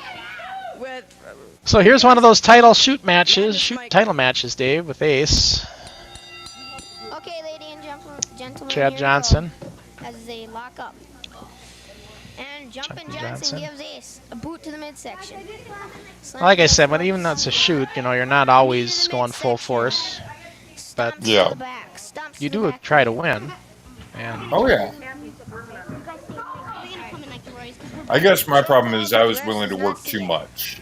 with So here's one of those title title matches, Dave, with Ace. Okay, lady and gentlemen, Chad here we Johnson. go, as they lock up. And Jumpin' Jumpin' Johnson Johnson. gives Ace a boot to the midsection. Like I said, even though it's a shoot, you know, you're not always going full force, but Stomps Yeah. to the back, stomps to you the do back. try to win. And Oh, yeah. I guess my problem is I was willing to work too much.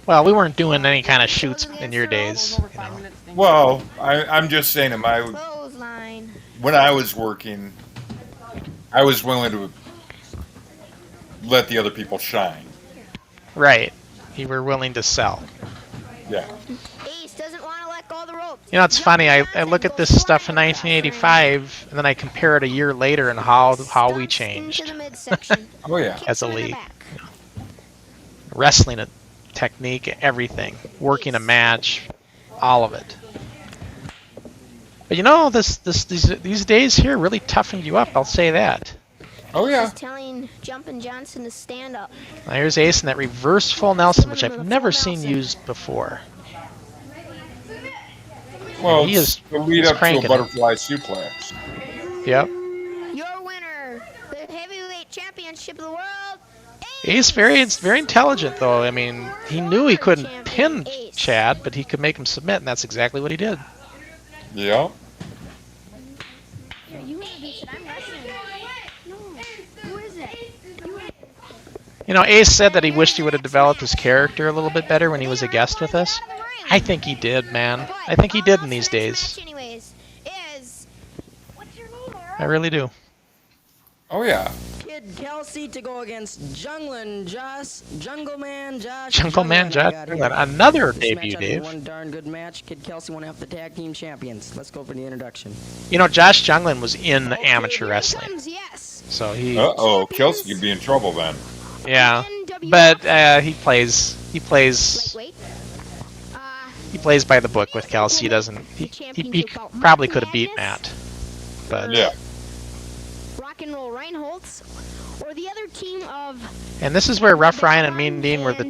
well, we weren't doing any kind of shoots in your days, you know. Well, I'm just saying, Clothesline. when I was working, I was willing to let the other people shine. Right. You were willing to sell. Yeah. Ace doesn't want to let go of the rope. You know, it's funny. I look at this stuff in 1985, and then I compare it a year later and how we Stomps changed. into the midsection. Oh, yeah. Kicks As a him in the league. back. Wrestling, a technique, everything, working a match, all of it. But you know, these days here really toughened you up. I'll say that. Oh, yeah. He's telling Jumpin' Johnson to stand up. Now here's Ace in that reverse full Nelson, which I've never seen used before. Well, He it's is- the lead he's up to a cranking it. butterfly suplex. Yep. Your winner, the heavyweight championship of the world, Ace very intelligent though. I mean, he knew he couldn't pin Chad, but he could make him submit, and that's exactly what he did. Yeah. Here, you introduce it. I'm wrestling. No, who is it? You know, Ace said that he wished he would have developed his character a little bit better when he was a guest with us. I think he did, man. I think he did in these days. Anyways, is what's your name, I really do. Oh, yeah. Kid Kelsey to go against Jungle Man Josh. Jungle Man I Josh, got here. another This debut, match ought to be Dave. One darn good match. Kid Kelsey, one half the tag team champions. Let's go for the introduction. You know, Josh Junglin was in Okay, amateur here wrestling, comes yes. so he, Uh-oh. Kelsey could be in trouble then. yeah. NWF But he plays lightweight. by the book with Kelsey. He doesn't. He probably could have beat Matt, but Yeah. Rock and Roll Reinholtz, or the other team of and this is where Rough Ryan and Mean Dean were the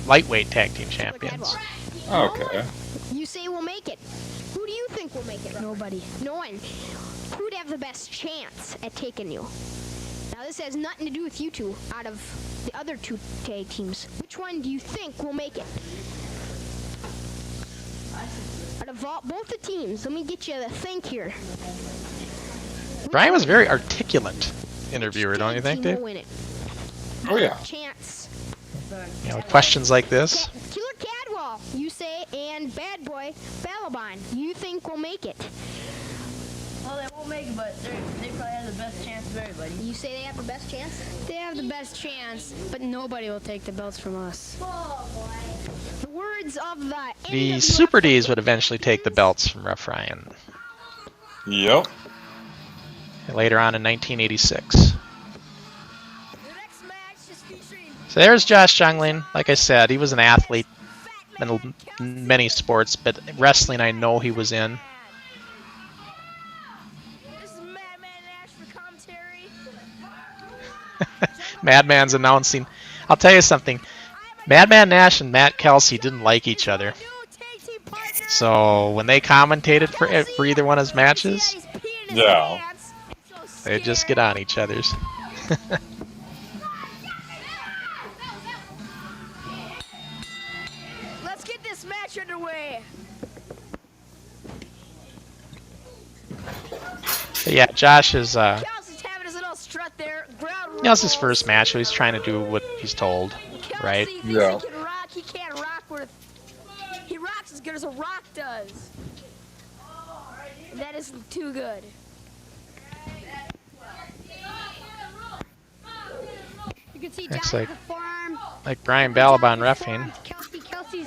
lightweight tag team champions. Okay. You say we'll make it. Who do you think will make it? Nobody. No one. Who'd have the best chance at taking you? Now this has nothing to do with you two. Out of the other two tag teams, which one do you think will make it? Out of both the teams, let me get you to think here. Brian was a very articulate interviewer, don't you think, Team Dave? will win it. Oh, yeah. Chance. You know, questions like this. Killer Cadwell, you say, and Bad Boy Balaban, you think will make it. Well, they won't make it, but they probably have the best chance of everybody. You say they have the best chance? They have the best chance, but nobody will take the belts from us. The words of the The NWF Super Ds would eventually take the belts from Rough Ryan Yep. later on in 1986. The next match is featuring So there's Josh Junglin. Like I said, he was an athlete in many sports, but wrestling I know he was in. This is Madman Nash for commentary. Madman's announcing. I'll tell you something. Madman Nash and Matt Kelsey didn't like each other. New tag team partner. So when they commentated for either one of his matches, Yeah. They just get on each other's. Let's get this match underway. But yeah, Josh is Kelsey's having his little strut there. Ground it's his rules. first match, so he's trying to do what he's told, right? Kelsey thinks Yeah. he can rock. He can't rock with. He rocks as good as a rock does. That isn't too good. You can see Looks Josh like- with the forearm. Like Brian Balabon reffing. Kelsey's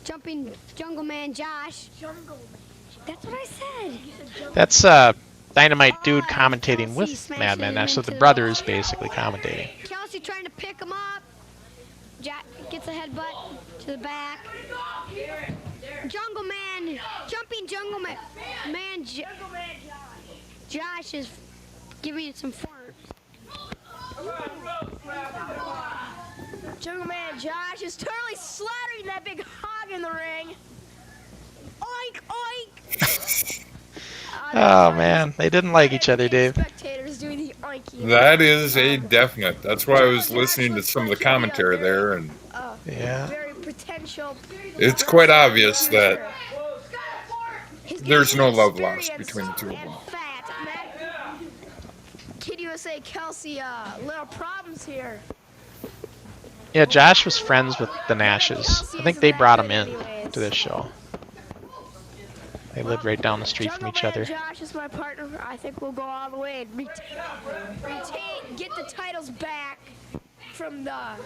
jumping Jungle Man Josh. That's what I said. That's Dynamite Dude commentating with Madman Nash, so the brothers basically commentating. Kelsey trying to pick him up. Jack gets a headbutt to the back. Jungle Man, jumping Jungle Man, Josh is giving it some fart. Jungle Man Josh is totally slaughtering that big hog in the ring. Oink, oink. Oh man, they didn't like each other, Dave. Spectators doing the oinky. That is a definite. That's why I was listening to some of the commentary there, and Yeah. Very potential. it's quite obvious that He's there's getting no love lost experience between the two of and them. fat, man. Kid USA Kelsey, little problems here. Yeah, Josh was friends with the Nashes. I think they brought him in to this show. They lived right down the street from each Jungle other. Man Josh is my partner. I think we'll go all the way and get the titles back from the Rock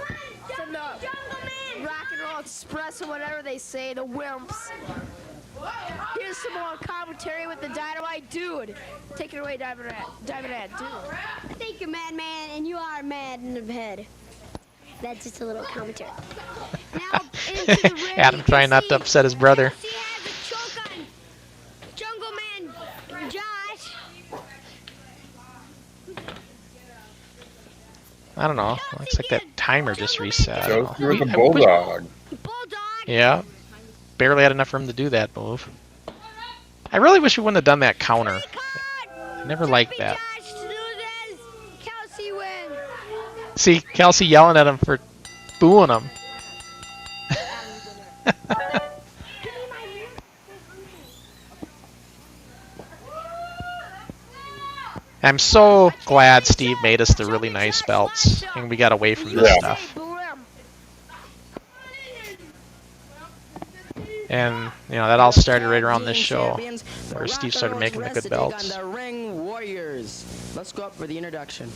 and Roll Express or whatever they say, the Wimps. Here's some more commentary with the Dynamite Dude. Take it away, Diamond Dude. Thank you, Madman, and you are mad in the head. That's just a little commentary. Now into the ring. Adam you trying can not to see upset his brother. Kelsey has a choke on Jungle Man Josh. I don't know. Looks like that timer just reset. I don't Kelsey know. with a I wish- bulldog. Bulldog. Yeah. Barely had enough room to do that move. I really wish we wouldn't have done that counter. I never liked that. Josh loses. Kelsey wins. See, Kelsey yelling at him for booing him. I'm so glad Steve made us the really nice belts and we got away from this Yeah. stuff. And, you know, that all started right around this show where Steve started making the good belts. The Ring Warriors. Let's go up for the introduction.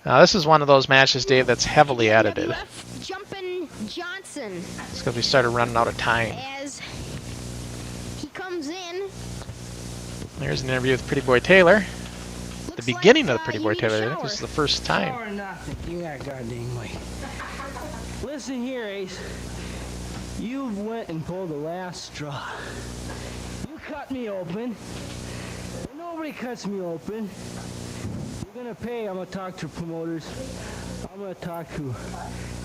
Now, this is one of those matches, Dave, that's heavily edited. NWF Jumpin' Johnson It's because we started running out of time. as he comes in. Here's an interview with Pretty Boy Taylor. The Looks beginning like, of the Pretty he Boy needs a Taylor. I think shower. this is the first time. Or nothing. You got goddamn way. Listen here, Ace. You went and pulled the last straw. You cut me open. Nobody cuts me open. You're gonna pay. I'm gonna talk to promoters. I'm gonna talk to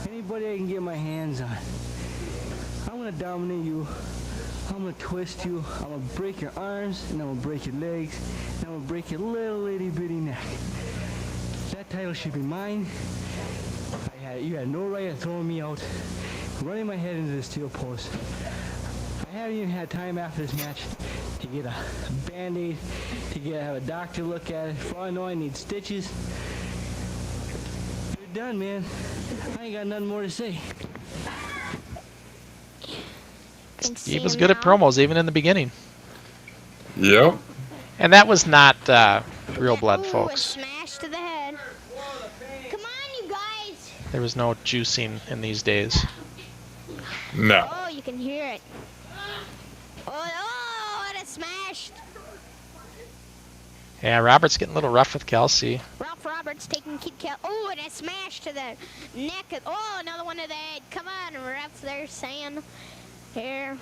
anybody I can get my hands on. I'm gonna dominate you. I'm gonna twist you. I'm gonna break your arms, and I'm gonna break your legs, and I'm gonna break your little itty bitty neck. That title should be mine. You had no right of throwing me out, running my head into the steel post. I haven't even had time after this match to get a band-aid, to have a doctor look at it. For all I know, I need stitches. You're done, man. I ain't got nothing more to say. He was good at promos even in the beginning. Yep. And that was not real blood, Ooh, a folks. smash to the head. Come on, you guys. There was no juicing in these days. No. Oh, you can hear it. Oh, and it smashed. Yeah, Robert's getting a little rough with Kelsey. Ralph Roberts taking Kid Kel. Oh, and it smashed to the neck. Oh, another one to the head. Come on, refs, they're saying here.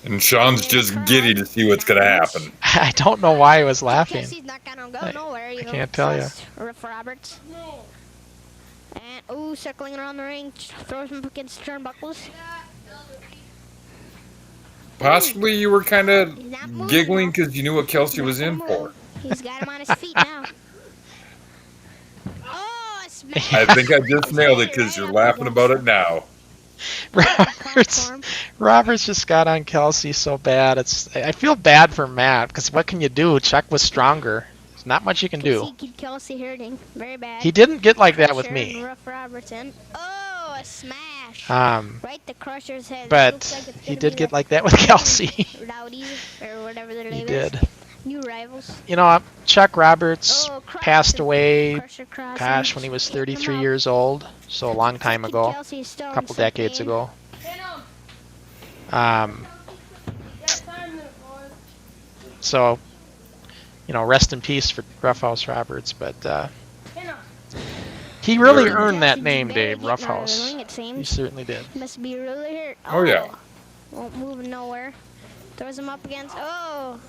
And Sean's just giddy to see what's going to happen. I don't know why he was laughing. Kelsey's not gonna go I- nowhere. You I know, can't tell ya. trust Ralph Roberts. And circling around the ring, throws him against turnbuckles. Possibly you were kind of He's not moving, giggling though. because you knew what Kelsey He's was not in gonna for. move. He's got him on his feet now. Oh, a smash. I think I just nailed it because you're laughing about it now. Roberts just got on Kelsey so bad. I feel bad for Matt because what can you do? Chuck was stronger. There's not much you can do. Kelsey hurting very bad. He didn't get like that with Crusher me. and Rough Robertson. Oh, a smash. Right the Crusher's head. But he did get like that with Kelsey. Rowdy or whatever their He name did. is. New rivals. You know, Chuck Roberts passed away, Crossen. gosh, when he was 33 years old. So a long time ago, Kelsey's still a in couple second decades game. ago. So, you know, rest in peace for Roughhouse Roberts, but he really earned that name, Dave, Roughhouse. He certainly did. Must be really hurt. Oh, yeah. Won't move nowhere. Throws him up against. Oh.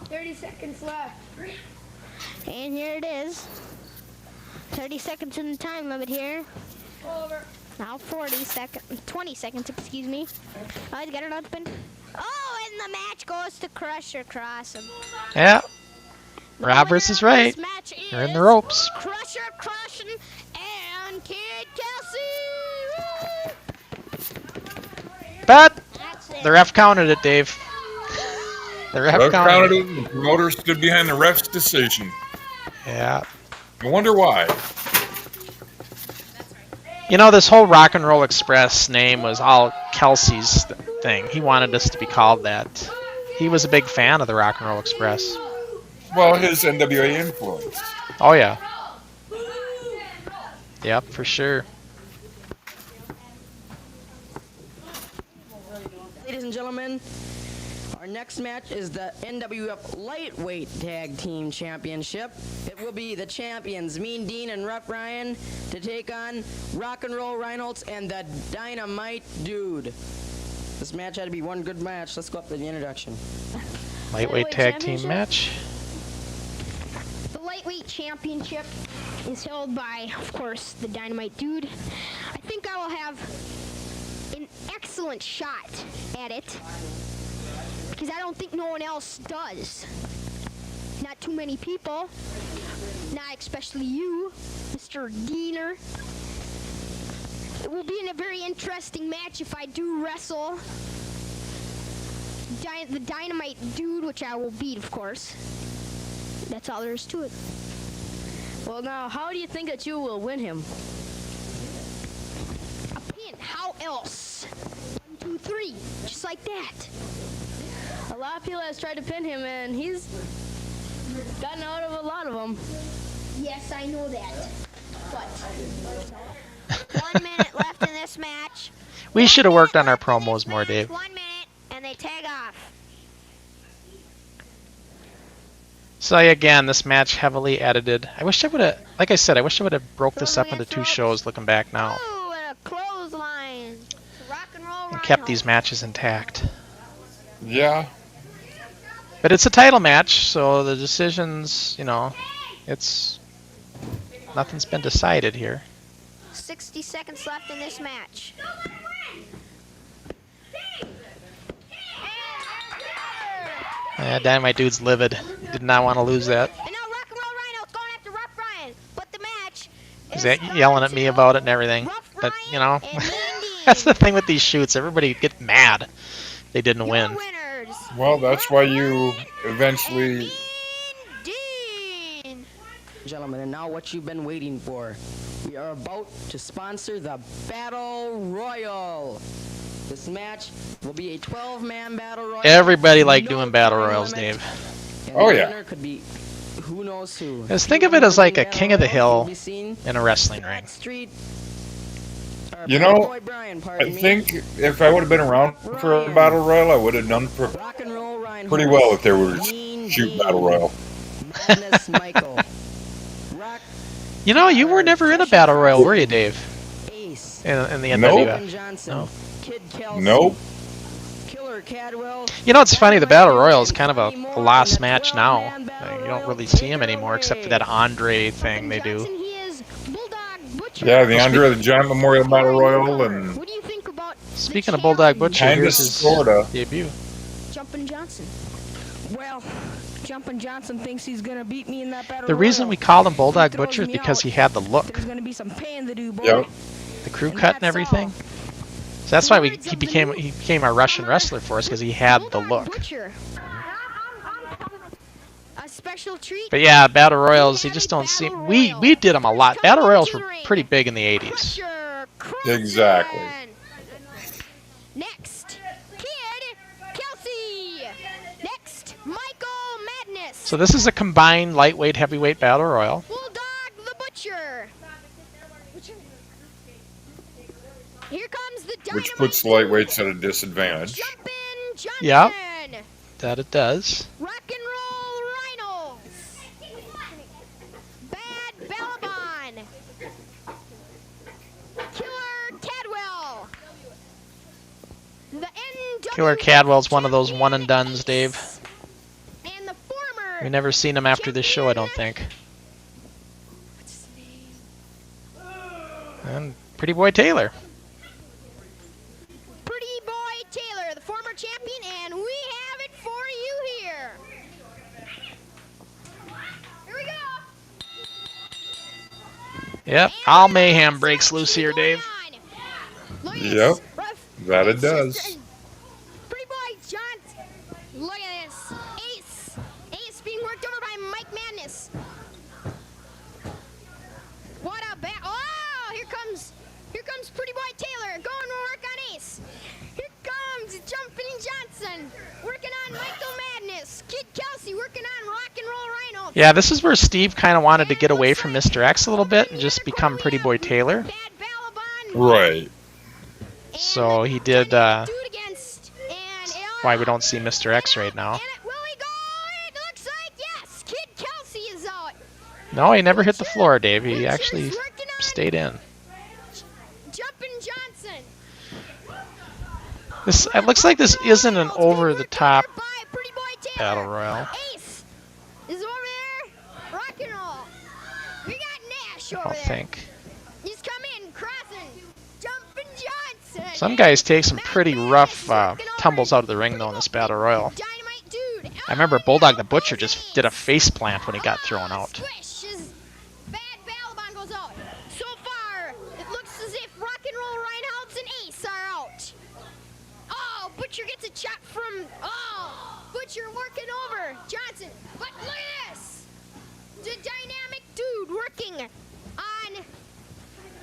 30 seconds left. And here it is. 30 seconds in the time limit here. Over. Now 20 seconds, excuse me. Oh, he's got it open. Oh, and the match goes to Crusher Crossen. Yeah. Roberts is right. They're in the ropes. Crusher Crossen and Kid Kelsey. But the ref counted it, Dave. The ref counted it. The promoter stood behind the ref's decision. Yeah. I wonder why. You know, this whole Rock and Roll Express name was all Kelsey's thing. He wanted us to be called that. He was a big fan of the Rock and Roll Express. Well, his NWA influence. Oh, yeah. Yep, for sure. Ladies and gentlemen, our next match is the NWF Lightweight Tag Team Championship. It will be the champions, Mean Dean and Rough Ryan, to take on Rock and Roll Reinholds and the Dynamite Dude. This match had to be one good match. Let's go up to the introduction. Lightweight tag team match. The lightweight championship is held by, of course, the Dynamite Dude. I think I will have an excellent shot at it because I don't think no one else does. Not too many people. Not especially you, Mr. Diener. It will be in a very interesting match if I do wrestle the Dynamite Dude, which I will beat, of course. That's all there is to it. Well, now, how do you think that you will win him? A pin. How else? 1, 2, 3. Just like that. A lot of people has tried to pin him, and he's gotten out of a lot of them. Yes, I know that. But 1 minute left in this match. We should have worked on our promos more, Dave. 1 minute, and they tag off. So again, this match heavily edited. I wish I would have, like I said, I wish I would have broke this up into 2 shows looking back now. Ooh, and a clothesline. Rock and roll. And kept these matches intact. Yeah. But it's a title match, so the decisions, you know, nothing's been decided here. 60 seconds left in this match. Yeah, Dynamite Dude's livid. He did not want to lose that. And now Rock and Roll Rhino's going after Rough Ryan. But the match He's is yelling at me about it and everything. Rough But, Ryan you know, and Mean Dean. that's the thing with these shoots. Everybody gets mad they didn't Your win. winners. Well, that's why you eventually... Dean. Gentlemen, and now what you've been waiting for. We are about to sponsor the Battle Royal. This match will be a 12-man Battle Royal. Everybody liked No doing Battle time Royals, limit. Dave. And Oh, the yeah. winner could be who knows who. Just think of it as like a King of the Hill Be seen in a wrestling ring. Street. You know, Boy Brian, pardon I me. think if I would have been around for a Battle Royal, I would have done Rock and Roll Ryan pretty Holmes, well if there was Mean shoot Dean, Battle Royal. Madness Michael, Rock You know, you were never in a Battle Royal, were you, Dave? Ace, In the Nope. NWF. Johnson, No. Kid Kelsey, Nope. Killer Cadwell. You know, it's funny, the Battle Royal is kind of a More lost in the match now. 12-man Battle You don't Royal. really see Take him it anymore except for away. that Andre thing they do. Johnson, he is Bulldog Butcher. Yeah, the Andre the Giant Memorial Battle Royal, and What do you think about Speaking the of Bulldog challenge? Butcher, Kinda, here's his sorta. debut. Jumpin' Johnson. Well, Jumpin' Johnson thinks he's gonna beat me in that battle. The reason we called him Bulldog Butcher is because he had the look, There's gonna be some paying to do, boy. Yep. the crew cut and everything. So that's why he became a Russian wrestler for us, because he had the Bulldog look. Butcher. A special treat. But yeah, battle royals, you just don't see. We did them a lot. Battle royals were pretty big in the 80s. Crusher Crossen. Exactly. Next, Kid Kelsey. Next, Michael Madness. So this is a combined lightweight heavyweight battle royal. Bulldog the Butcher. Here comes the Dynamite which puts Dude. lightweights at a disadvantage. Jumpin' Johnson. Yep. That it does. Rock and Roll Rhinos. Bad Balaban. Killer Cadwell. The NWF Killer Cadwell's one of those one and dones, Dave. And the former We never seen him after this show, I don't think. And Pretty Boy Taylor. Pretty Boy Taylor, the former champion, and we have it for you here. Here we go. Yep, all mayhem breaks loose here, Dave. Look at Yep, this. Ref- that it does. Pretty Boy Johnson. Look at this. Ace. Ace being worked over by Mike Madness. What a bat. Oh, here comes Pretty Boy Taylor going to work on Ace. Here comes Jumpin' Johnson working on Michael Madness. Kid Kelsey working on Rock and Roll Rhino. Yeah, this is where Steve kind of wanted to get away from Mr. X a little bit and just become Pretty Boy Taylor. Bad Balaban. Right. So he did, Dude against, and why we don't see Mr. X right now. And will he go? It looks like yes. Kid Kelsey is out. No, he never hit the floor, Dave. He actually stayed in. Jumpin' Johnson. This it looks like this isn't an over-the-top By Pretty Boy Taylor. battle royal. Ace is over there. Rock and roll. We got Nash I over don't there. think. He's coming, crossing. Jumpin' Johnson. Some guys take some pretty rough tumbles out of the ring, though, in this battle royal. Dynamite Dude. I remember Bulldog the Butcher just did a face plant when he got thrown out. Squish is Bad Balaban goes out. So far, it looks as if Rock and Roll Reinhardt and Ace are out. Oh, Butcher gets a chop from. Oh, Butcher working over Johnson. But look at this. The Dynamic Dude working on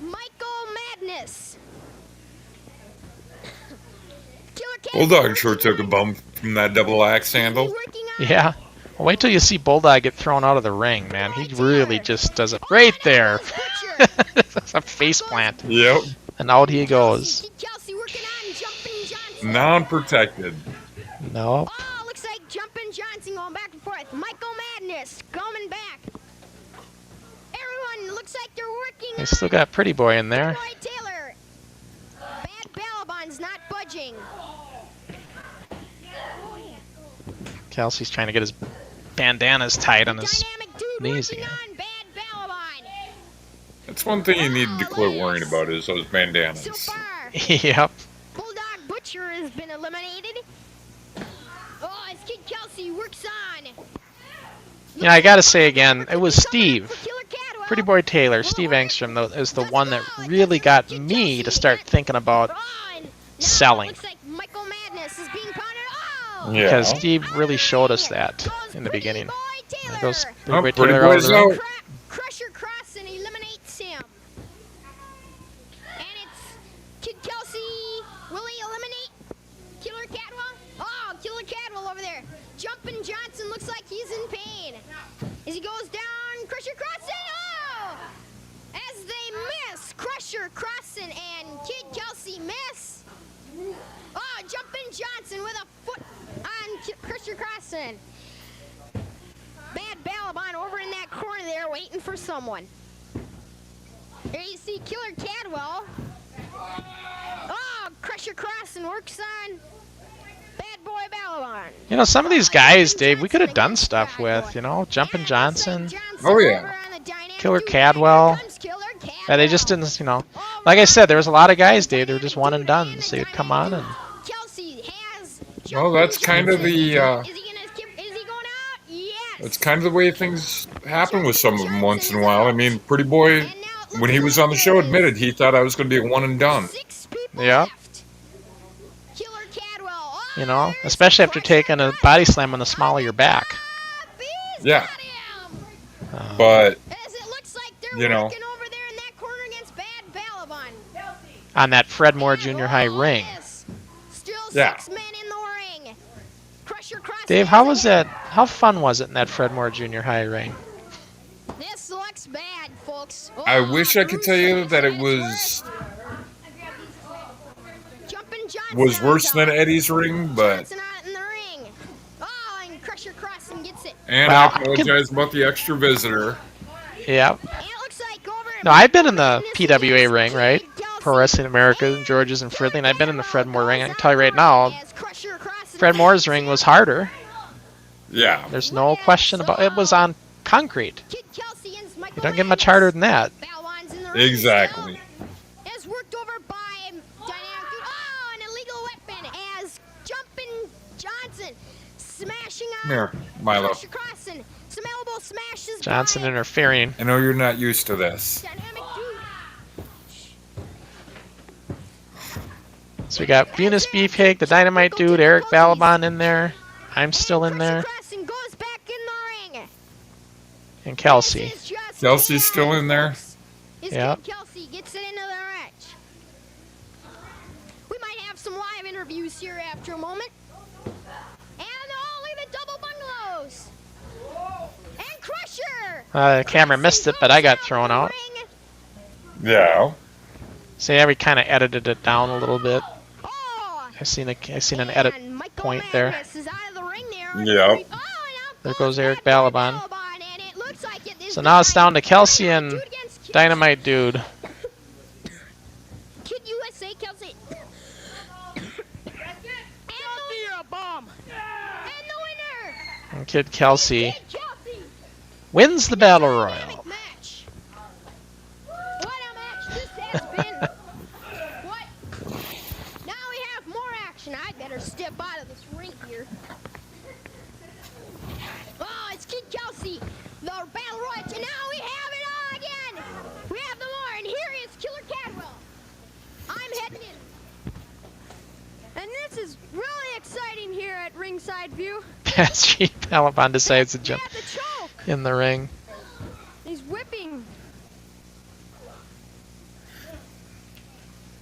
Michael Madness. Killer Cat Bulldog sure took a bump from that double axe handle. working on Yeah. Well, wait till you see Bulldog get thrown out of the ring, man. He really just does it right there. Butcher. That's a face plant. Yep. And out he goes. Kid Kelsey working on Jumpin' Johnson. Non-protected. Nope. Oh, looks like Jumpin' Johnson going back and forth. Michael Madness coming back. Everyone looks like they're working They on still got Pretty Boy in there. Roy Taylor. Bad Balaban's not budging. Kelsey's trying to get his bandanas tied on his Dynamic Dude knees working again. on Bad Balaban. That's one thing you need to quit worrying about is those So bandanas. far, Yep. Bulldog Butcher has been eliminated. Oh, as Kid Kelsey works on. Yeah, I gotta say again, it was Steve. Killer Cadwell. Pretty Boy Taylor, Steve Engstrom, though, is the one that really got me to start thinking about Now selling. Looks like Michael Madness is being pounded. Oh! Yeah. Because Steve really showed us that in the beginning. There goes Pretty Oh, Boy Pretty Taylor out of Boy's the ring. out. Crusher Crossen eliminates him. And it's Kid Kelsey. Will he eliminate Killer Cadwell? Oh, Killer Cadwell over there. Jumpin' Johnson looks like he's in pain. As he goes down, Crusher Crossen. Oh! As they miss, Crusher Crossen and Kid Kelsey miss. Oh, Jumpin' Johnson with a foot on Crusher Crossen. Bad Balaban over in that corner there waiting for someone. There you see Killer Cadwell. Oh, Crusher Crossen works on Bad Boy Balaban. You know, some of these guys, Dave, we could have done stuff with, you know, Jumpin' Johnson. Oh, yeah. Killer Cadwell. Killer Cadwell. Yeah, they just didn't, you know. Like I said, there was a lot of guys, Dave. They were just one and done. So they'd come on and. Kelsey has. Well, that's kind of the. Is he gonna skip? Is he going out? Yes. That's kind of the way things happen with some of them once in a while. I mean, Pretty Boy, when he was on the show, admitted he thought I was going to be a one and done. 6 people Yeah. left. Killer Cadwell. Oh, You know, especially after taking a body slam on the small of your back. he's Yeah. got him. But, As it looks like they're you know. working over there in that corner against Bad Balaban. On that Fred Moore Junior High ring. Yes. Still Yeah. 6 men in the ring. Crusher Cross. Dave, how was that? How fun was it in that Fred Moore Junior High ring? This looks bad, folks. I Oh, wish I could tell you Bruce that it Johnson was Jumping Johnson was out worse than top. Eddie's ring, but Johnson out in the ring. Oh, and Crusher Crossing gets it. and Well, I apologize about the extra visitor. Yep. And it looks like over. No, I've been in the This PWA is ring, right? Kid Kelsey. Pro Wrestling America, George's and Fridley, and I've been in the Fred Moore ring. I can tell you right now, As Crusher Crossing Fred Moore's ring was harder. Yeah. There's no question about it. Was on concrete. Kid Kelsey and Michael You don't get much Magnus. harder than that. Balwan's in the ring Exactly. still. Is worked over by Dynamic Dude. Oh, an illegal weapon as Jumping Johnson smashing out. Here, Milo. Crusher Crossing. Some elbow smashes. Johnson by interfering. I know you're not used to this. Dynamic Dude. So we got Venus Beefcake, the Dynamite Dude, Eric Balaban in there. I'm still in there. Crusher Crossing goes back in the ring. And Kelsey. This is just Kelsey's still in there? His Yep. kid Kelsey gets it into the match. We might have some live interviews here after a moment. And oh, look at the double bungalows. And Crusher. The camera missed it, but I got thrown out. Yeah. So yeah, we kind of edited it down a little bit. Oh, I seen an edit and Michael point there. Magnus is out of the ring there. Yep. Oh, and out There goes Eric Bad Balaban. and it looks like it is So now it's down to Kelsey and Dude against Kid- Dynamite Dude. Kid USA Kelsey. Kelsey, you're a bomb. And the winner. And Kid Kelsey Kid Kelsey. wins the Battle Dynamic Royal. match. What a match this has been. What? Now we have more action. I better step out of this ring here. Oh, it's Kid Kelsey, the Battle Royal. And now we have it all again. We have the more, and here is Killer Cadwell. I'm heading in. And this is really exciting here at Ringside View. As Chief Balaban decides to He jump had the choke. in the ring. He's whipping.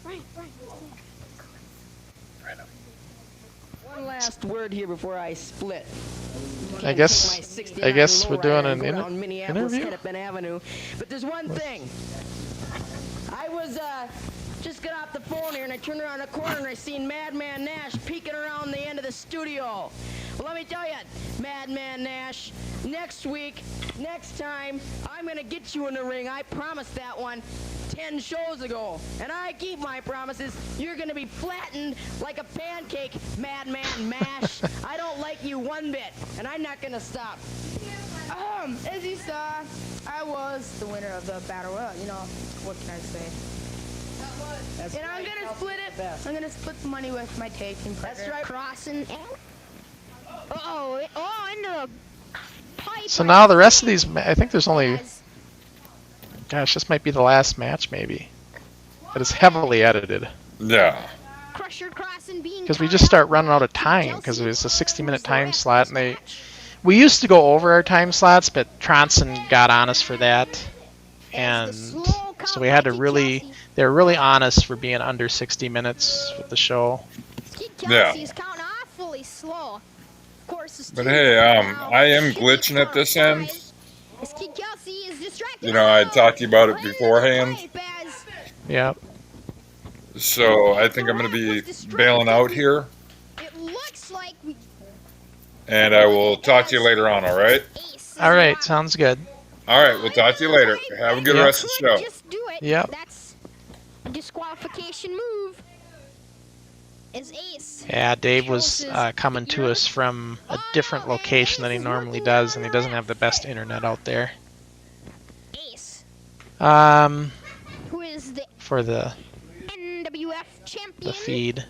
Right. One last word here before I split. I guess we're doing an interview. Hennepin Avenue. But there's one thing. I was just got off the phone here and I turned around the corner and I seen Madman Nash peeking around the end of the studio. Well, let me tell you, Madman Nash, next week, next time, I'm gonna get you in the ring. I promised that one 10 shows ago, and I keep my promises. You're gonna be flattened like a pancake, Madman Mash. I don't like you one bit, and I'm not gonna stop. As you saw, I was the winner of the Battle Royal. You know, what can I say? That's And I'm right. gonna split it. Best. I'm gonna split the money with my taping partner. That's right. Crossing. Into the pipe. So now the rest of these, I think there's only, gosh, this might be the last match maybe. But it's heavily edited. Yeah. Crusher Crossing being Because we just start running out of time because it was a 60-minute time slot. And we used to go over our time slots, but Tronson got on us for that. And so we had to they were really honest for being under 60 minutes with the show. Kid Yeah. Kelsey's counting awfully slow. Of course, it's But too hey, now. I am glitching at this end. As Kid Kelsey is distracted. You know, I talked to you about it beforehand. Yep. So I think I'm going to be bailing out here. It looks like we And I will talk to you later on, all right? ace. All right, sounds good. All right, we'll talk to you later. Have a good Yeah. rest of the show. Just do it. Yep. That's a disqualification move. Is Ace. Yeah, Dave was coming to us from a different location than he normally does, and he doesn't have the best internet out there. Ace. for the NWF champion. feed.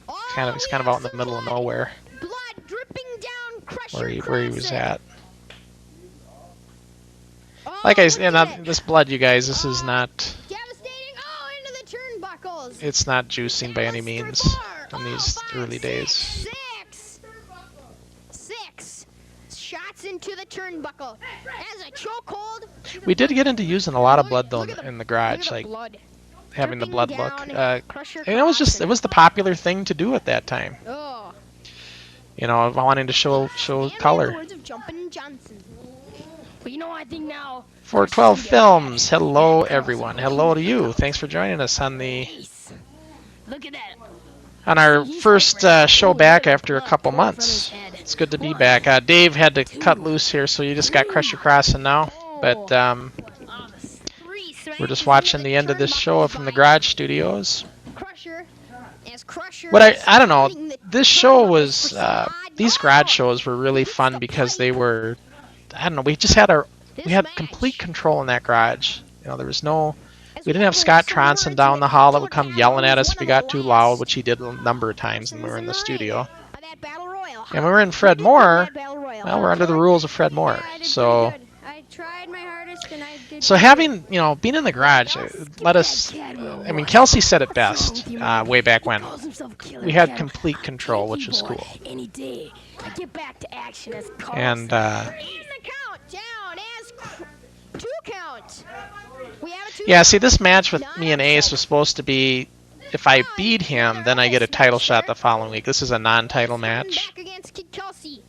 All He's the kind of out in the awesome middle of blood. nowhere Blood dripping down Crusher where he was Crossen. at. Oh, Like I look said, at it. this blood, you guys, this is not. Devastating. Oh, into the turnbuckles. It's not juicing by any means in these early days. Six shots into the turnbuckle. As a chokehold. We did get into using a lot of blood though Look at in the Look garage, at the like blood. having the Dripping blood look. down Crusher And it was the popular thing to do at that time. Oh. You know, wanting to show And the color. words of Jumpin' Johnson. But you know, I think now. 412 Films. Hello, everyone. Hello to you. Thanks for joining us on Look at that. our first show back after a couple months. It's good to be back. Dave had to cut loose here, so you just got Crusher Crossen now. But we're just watching the end of this show from the garage studios. Crusher. As Crusher What is I don't know. hitting the This show turnbuckles was for some odd- these garage shows were really fun because they were. I don't know. We just had we had complete control in that garage. You know, there was no. We didn't have Scott Tronson down the hall that would come yelling at us if we got too loud, which he did a number of times when we were in the studio. Of that battle royal. And when we were in Fred Moore, That battle royal. well, we're under the rules of Fred Moore. Yeah, I did So, pretty good. I tried my hardest and I did. so having being in the garage, let us. I mean, Kelsey said it best way back when. We had complete control, which was cool. Any day. I get back to action as And In the count down as 2 count. We have a 2 yeah, see, this match with me and Ace was supposed to be. If I beat him, then I get a title shot the following week. This is a non-title match. Back against Kid Kelsey.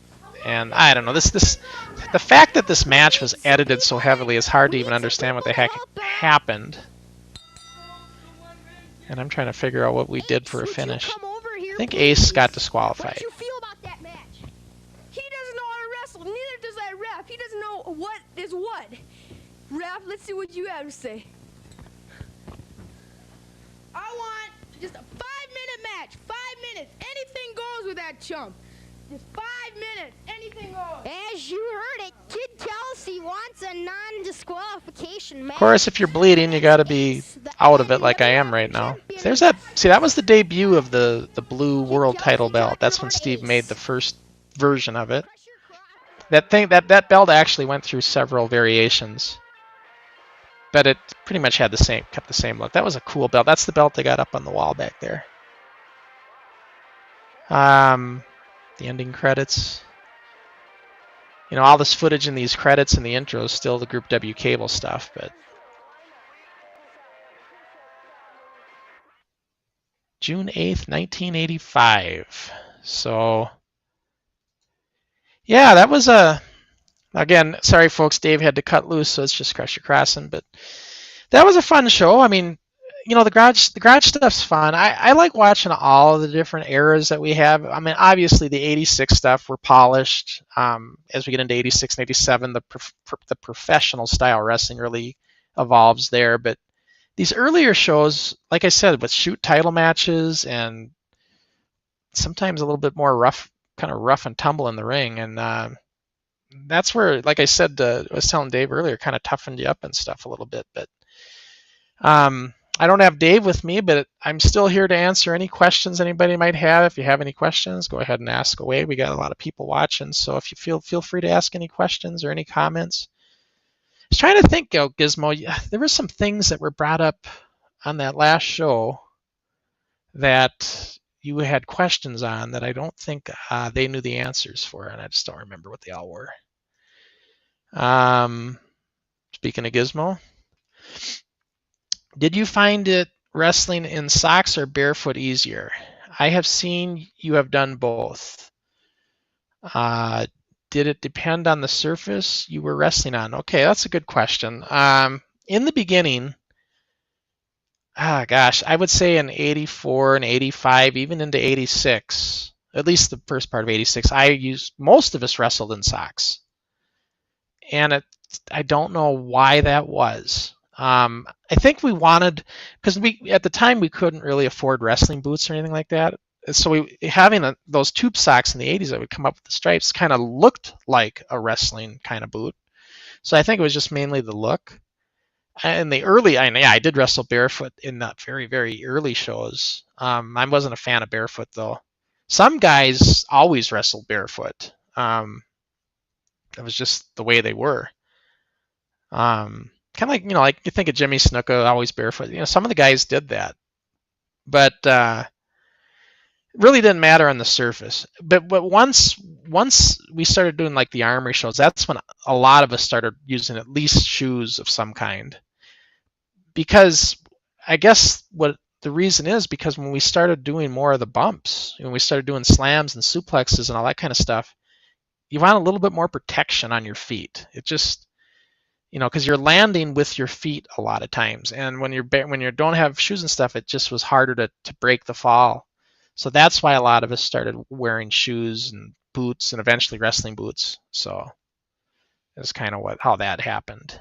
And I don't know, the fact that this match was edited so heavily is hard to even understand what the heck happened. And I'm trying to figure out what we did for a Would you finish. come over here, I think please? Ace got What disqualified. do you feel about that match? He doesn't know how to wrestle. Neither does that ref. He doesn't know what is what. Ref, let's see what you have to say. I want just a 5-minute match. 5 minutes. Anything goes with that chump. Just 5 minutes. Anything goes. As you heard it, Kid Kelsey wants a non-disqualification match. Of course, if you're bleeding, you got to be out of it like I am right now. There's that. See, that was the debut of the blue world title belt. That's when Steve made the first version of it. That belt actually went through several variations, but it pretty much had kept the same look. That was a cool belt. That's the belt they got up on the wall back there. The ending credits. You know, all this footage in these credits and the intro is still the Group W cable stuff, but June 8th, 1985. So, yeah, that was again, sorry folks, Dave had to cut loose, so it's just Crusher Crossen, but that was a fun show. I mean, you know, the garage stuff's fun. I like watching all of the different eras that we have. I mean, obviously the 86 stuff, we're polished. As we get into 86 and 87, the professional style wrestling really evolves there. But these earlier shows, like I said, with shoot title matches and sometimes a little bit more rough and tumble in the ring. And that's where, like I said, I was telling Dave earlier, kind of toughened you up and stuff a little bit. But I don't have Dave with me, but I'm still here to answer any questions anybody might have. If you have any questions, go ahead and ask away. We got a lot of people watching, so if you feel free to ask any questions or any comments. I was trying to think, Gizmo, there were some things that were brought up on that last show that you had questions on that I don't think they knew the answers for, and I just don't remember what they all were. Speaking of Gizmo, did you find it wrestling in socks or barefoot easier? I have seen you have done both. Did it depend on the surface you were wrestling on? Okay, that's a good question. In the beginning, I would say in 84 and 85, even into 86, at least the first part of 86, most of us wrestled in socks. And I don't know why that was. I think we wanted, because at the time we couldn't really afford wrestling boots or anything like that. So having those tube socks in the 80s that would come up with the stripes kind of looked like a wrestling kind of boot. So I think it was just mainly the look. in the early, I did wrestle barefoot in the very, very early shows. I wasn't a fan of barefoot though. Some guys always wrestled barefoot. That was just the way they were. Kind of like, like you think of Jimmy Snuka, always barefoot. Some of the guys did that, but it really didn't matter on the surface. But once we started doing like the armory shows, that's when a lot of us started using at least shoes of some kind. Because I guess what the reason is because when we started doing more of the bumps, when we started doing slams and suplexes and all that kind of stuff, you want a little bit more protection on your feet. It just, because you're landing with your feet a lot of times, and when you don't have shoes and stuff, it just was harder to break the fall. So that's why a lot of us started wearing shoes and boots, and eventually wrestling boots. So that's kind of how that happened.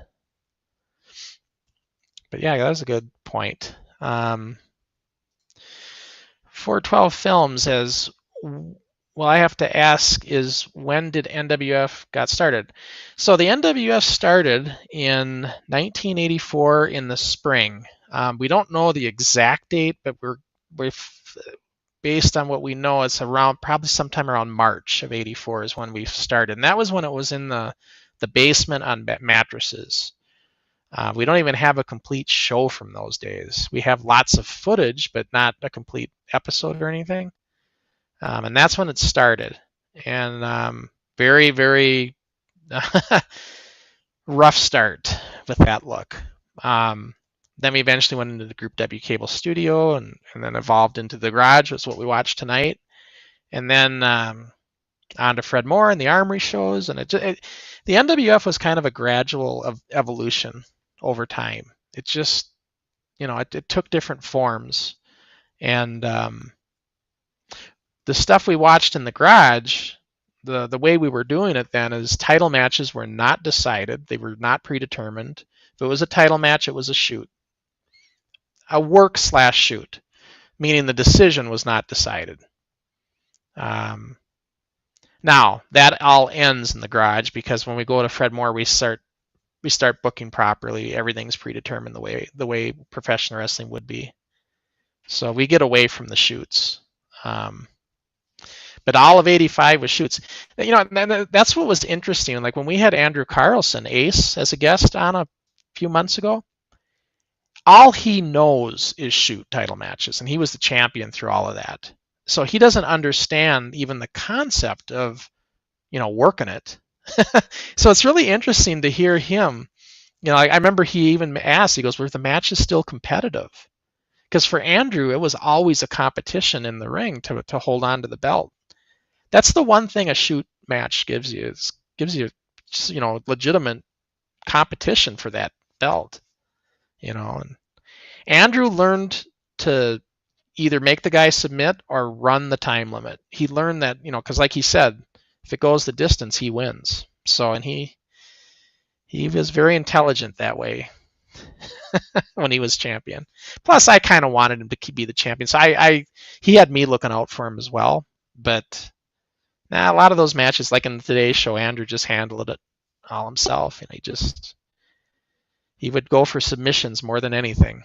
But yeah, that was a good point. 412 Films says, well, I have to ask is when did NWF got started? So the NWF started in 1984 in the spring. We don't know the exact date, but we're based on what we know, it's probably sometime around March of 84 is when we started. And that was when it was in the basement on mattresses. We don't even have a complete show from those days. We have lots of footage, but not a complete episode or anything. And that's when it started. And very, very rough start with that look. Then we eventually went into the Group W cable studio and then evolved into the garage, which is what we watched tonight. And then on to Fred Moore and the Armory shows. And the NWF was kind of a gradual evolution over time. It just, it took different forms. And the stuff we watched in the garage, the way we were doing it then is title matches were not decided. They were not predetermined. If it was a title match, it was a shoot. A work/shoot, meaning the decision was not decided. Now, that all ends in the garage because when we go to Fred Moore, we start booking properly. Everything's predetermined the way professional wrestling would be. So we get away from the shoots. But all of 85 was shoots. That's what was interesting. Like when we had Andrew Carlson, Ace, as a guest on a few months ago, all he knows is shoot title matches, and he was the champion through all of that. So he doesn't understand even the concept of, working it. So it's really interesting to hear him. I remember he even asked, he goes, "Were the matches still competitive?" Because for Andrew, it was always a competition in the ring to hold on to the belt. That's the one thing a shoot match gives you. It gives you, legitimate competition for that belt. And Andrew learned to either make the guy submit or run the time limit. He learned that, because like he said, if it goes the distance, he wins. So, and he was very intelligent that way when he was champion. Plus, I kind of wanted him to be the champion. So he had me looking out for him as well. But a lot of those matches, like in today's show, Andrew just handled it all himself. He would go for submissions more than anything.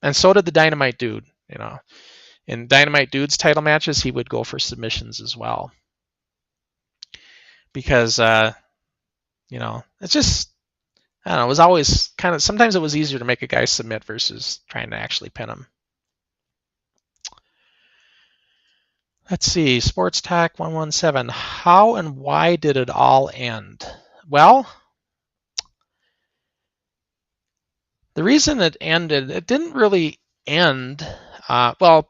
And so did the Dynamite Dude. In Dynamite Dude's title matches, he would go for submissions as well. Because, it's just, I don't know, it was always kind of, sometimes it was easier to make a guy submit versus trying to actually pin him. Let's see, Sports Talk 117. How and why did it all end? Well, the reason it ended, it didn't really end. Well,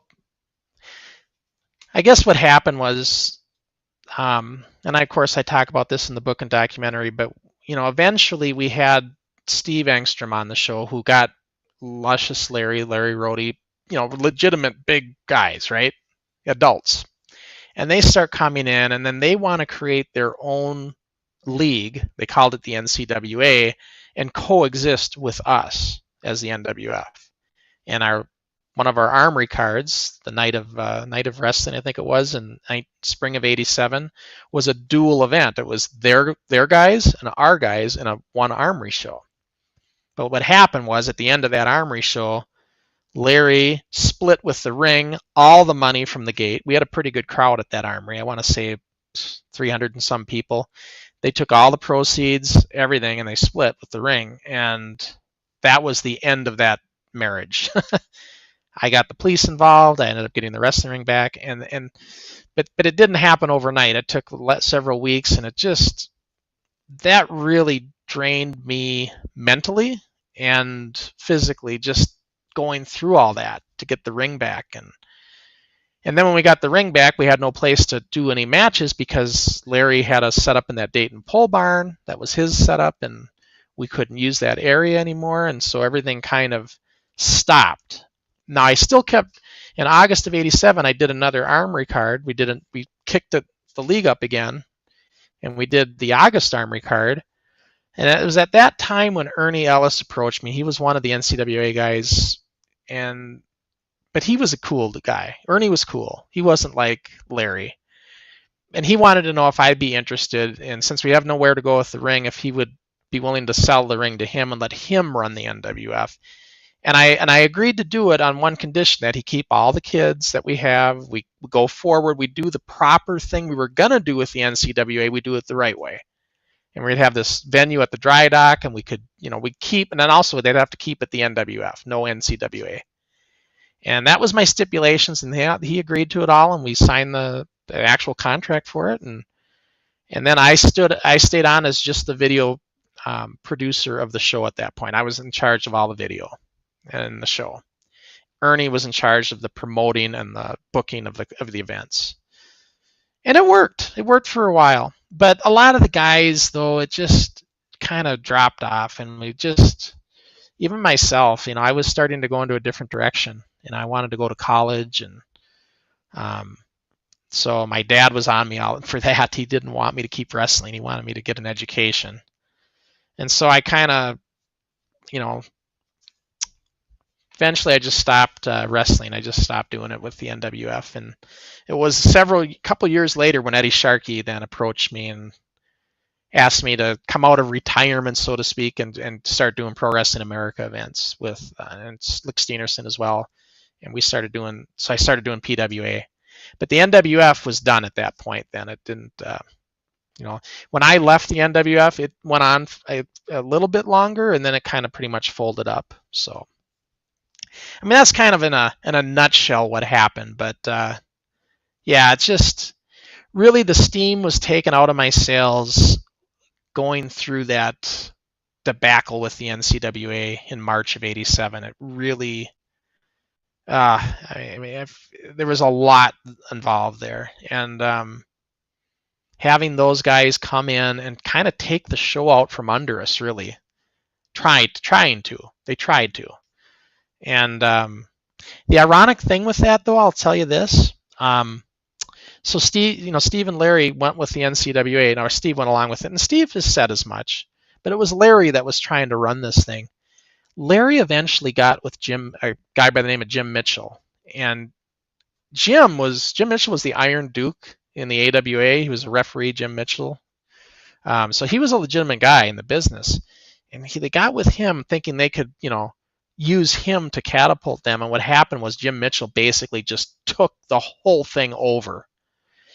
I guess what happened was, and of course I talk about this in the book and documentary, but eventually we had Steve Engstrom on the show, who got Luscious Larry Rhodey, legitimate big guys, right? Adults. And they start coming in, and then they want to create their own league. They called it the NCWA, and coexist with us as the NWF. And one of our Armory cards, the Night of Wrestling, I think it was, in spring of '87, was a dual event. It was their guys and our guys in one Armory show. But what happened was at the end of that Armory show, Larry split with the ring all the money from the gate. We had a pretty good crowd at that Armory. I want to say 300 and some people. They took all the proceeds, everything, and they split with the ring. And that was the end of that marriage. I got the police involved. I ended up getting the wrestling ring back, but it didn't happen overnight. It took several weeks, and that really drained me mentally and physically, just going through all that to get the ring back. And then when we got the ring back, we had no place to do any matches because Larry had us set up in that Dayton pole barn. That was his setup, and we couldn't use that area anymore, and so everything kind of stopped. Now, I still kept, in August of '87, I did another Armory card. We kicked the league up again, and we did the August Armory card. And it was at that time when Ernie Ellis approached me. He was one of the NCWA guys, but he was a cool guy. Ernie was cool. He wasn't like Larry. And he wanted to know if I'd be interested, and since we have nowhere to go with the ring, if he would be willing to sell the ring to him and let him run the NWF. And I agreed to do it on one condition, that he keep all the kids that we have. We go forward. We do the proper thing we were going to do with the NCWA. We do it the right way. And we'd have this venue at the dry dock, and we could, we'd keep, and then also they'd have to keep at the NWF, no NCWA. And that was my stipulations, and he agreed to it all, and we signed the actual contract for it. And then I stayed on as just the video producer of the show at that point. I was in charge of all the video and the show. Ernie was in charge of the promoting and the booking of the events. And it worked. It worked for a while. But a lot of the guys, though, it just kind of dropped off, and even myself, I was starting to go into a different direction, and I wanted to go to college, and so my dad was on me out for that. He didn't want me to keep wrestling. He wanted me to get an education. And so I kind of, eventually I just stopped wrestling. I just stopped doing it with the NWF. And it was couple years later when Eddie Sharkey then approached me and asked me to come out of retirement, so to speak, and start doing Pro Wrestling America events with and Slick Steenerson as well. And I started doing PWA. But the NWF was done at that point then. It didn't, when I left the NWF, it went on a little bit longer, and then it kind of pretty much folded up. So, I mean, that's kind of in a nutshell what happened. But yeah, it's just really the steam was taken out of my sails going through that debacle with the NCWA in March of '87. It really, there was a lot involved there, and having those guys come in and kind of take the show out from under us, really they tried to. And the ironic thing with that, though, I'll tell you this. So Steve and Larry went with the NCWA. Now Steve went along with it, and Steve has said as much. But it was Larry that was trying to run this thing. Larry eventually got with a guy by the name of Jim Mitchell, and Jim Mitchell was the Iron Duke in the AWA. He was a referee, Jim Mitchell. So he was a legitimate guy in the business, and they got with him thinking they could, use him to catapult them. And what happened was Jim Mitchell basically just took the whole thing over.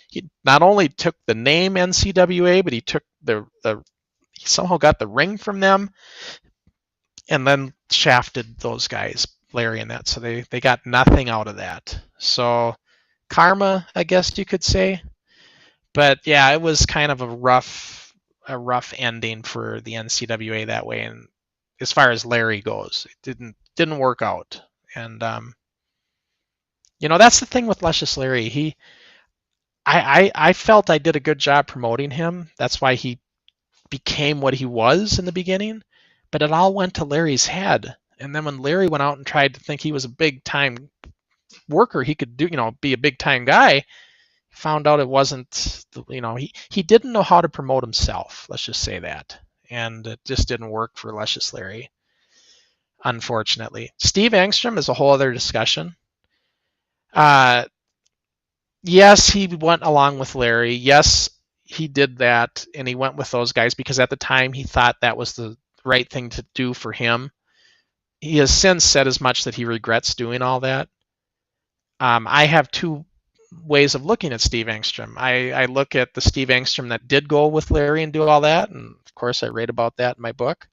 He not only took the name NCWA, but he took he somehow got the ring from them, and then shafted those guys, Larry and that. So they got nothing out of that. So karma, I guess you could say. But yeah, it was kind of a rough ending for the NCWA that way. And as far as Larry goes, it didn't work out. And that's the thing with Luscious Larry. I felt I did a good job promoting him. That's why he became what he was in the beginning. But it all went to Larry's head. And then when Larry went out and tried to think he was a big time worker, he could be a big time guy, found out it wasn't, he didn't know how to promote himself. Let's just say that. And it just didn't work for Luscious Larry, unfortunately. Steve Engstrom is a whole other discussion. Yes, he went along with Larry. Yes, he did that, and he went with those guys because at the time he thought that was the right thing to do for him. He has since said as much that he regrets doing all that. I have two ways of looking at Steve Engstrom. I look at the Steve Engstrom that did go with Larry and do all that, and of course I write about that in my book.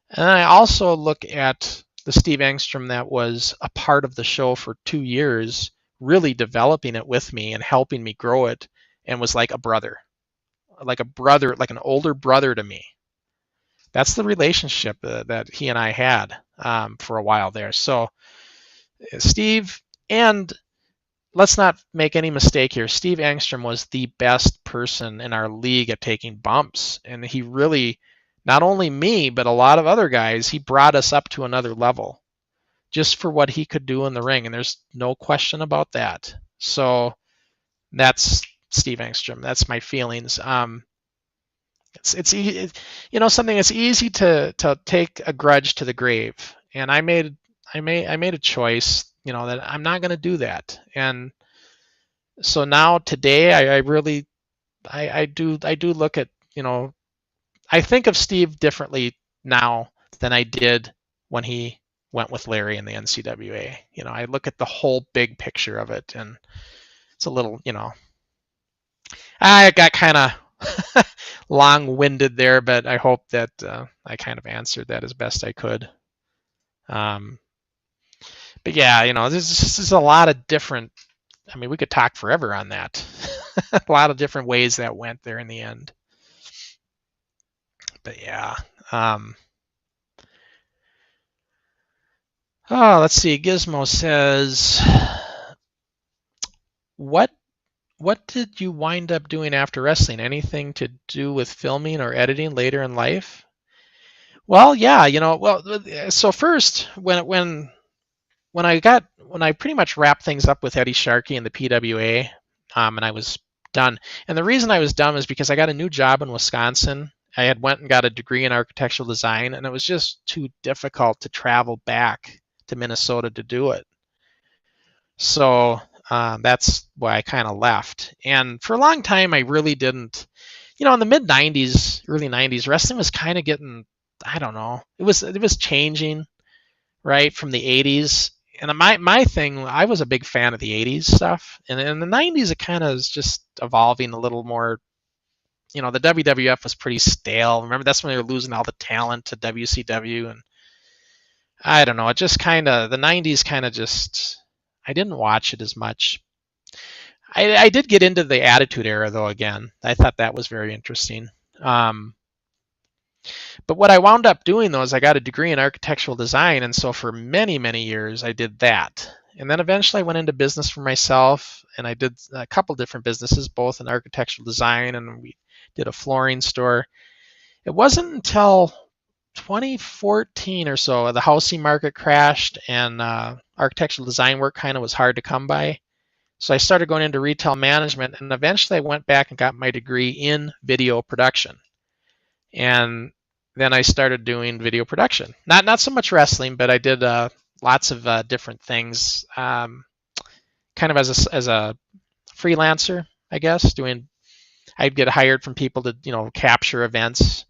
And I also look at the Steve Engstrom that was a part of the show for 2 years, really developing it with me and helping me grow it, and was like a brother, like an older brother to me. That's the relationship that he and I had for a while there. So Steve, and let's not make any mistake here, Steve Engstrom was the best person in our league at taking bumps. And he really, not only me, but a lot of other guys, he brought us up to another level just for what he could do in the ring. And there's no question about that. So that's Steve Engstrom. That's my feelings. It's something that's easy to take a grudge to the grave. And I made a choice, that I'm not going to do that. And so now today, I do look at, I think of Steve differently now than I did when he went with Larry in the NCWA. I look at the whole big picture of it, and it's a little, I got kind of long-winded there, but I hope that I kind of answered that as best I could. But yeah, this is a lot of different. I mean, we could talk forever on that. A lot of different ways that went there in the end. But yeah. Let's see. Gizmo says, what did you wind up doing after wrestling? Anything to do with filming or editing later in life? Well, yeah, so first when I pretty much wrapped things up with Eddie Sharkey and the PWA, and I was done. And the reason I was done is because I got a new job in Wisconsin. I had went and got a degree in architectural design, and it was just too difficult to travel back to Minnesota to do it. So that's why I kind of left. And for a long time, I really didn't, in the mid 90s, early 90s, wrestling was kind of getting, I don't know, it was changing, right, from the 80s. And my thing, I was a big fan of the 80s stuff. And in the 90s, it kind of is just evolving a little more. The WWF was pretty stale. Remember, that's when they were losing all the talent to WCW. And I don't know, it just kind of, the 90s kind of just, I didn't watch it as much. I did get into the Attitude Era, though, again. I thought that was very interesting. But what I wound up doing, though, is I got a degree in architectural design, and so for many, many years, I did that. And then eventually I went into business for myself, and I did a couple different businesses, both in architectural design, and we did a flooring store. It wasn't until 2014 or so, the housing market crashed, and architectural design work kind of was hard to come by. So I started going into retail management, and eventually I went back and got my degree in video production. And then I started doing video production. Not so much wrestling, but I did lots of different things, kind of as a freelancer, I guess. I'd get hired from people to capture events,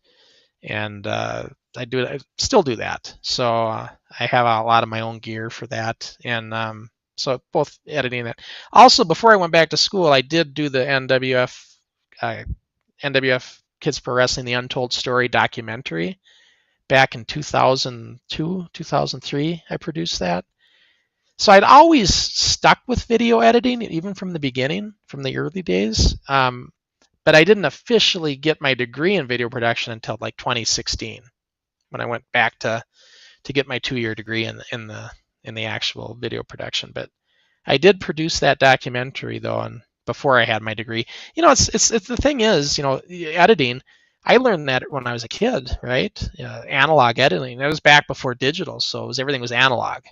and I still do that. So I have a lot of my own gear for that, and so both editing that. Also, before I went back to school, I did do the NWF Kids Pro Wrestling: The Untold Story documentary back in 2002, 2003. I produced that. So I'd always stuck with video editing, even from the beginning, from the early days. But I didn't officially get my degree in video production until like 2016, when I went back to get my 2-year degree in the actual video production. But I did produce that documentary, though, and before I had my degree. It's the thing is, editing, I learned that when I was a kid, right? Analog editing. That was back before digital, so everything was analog.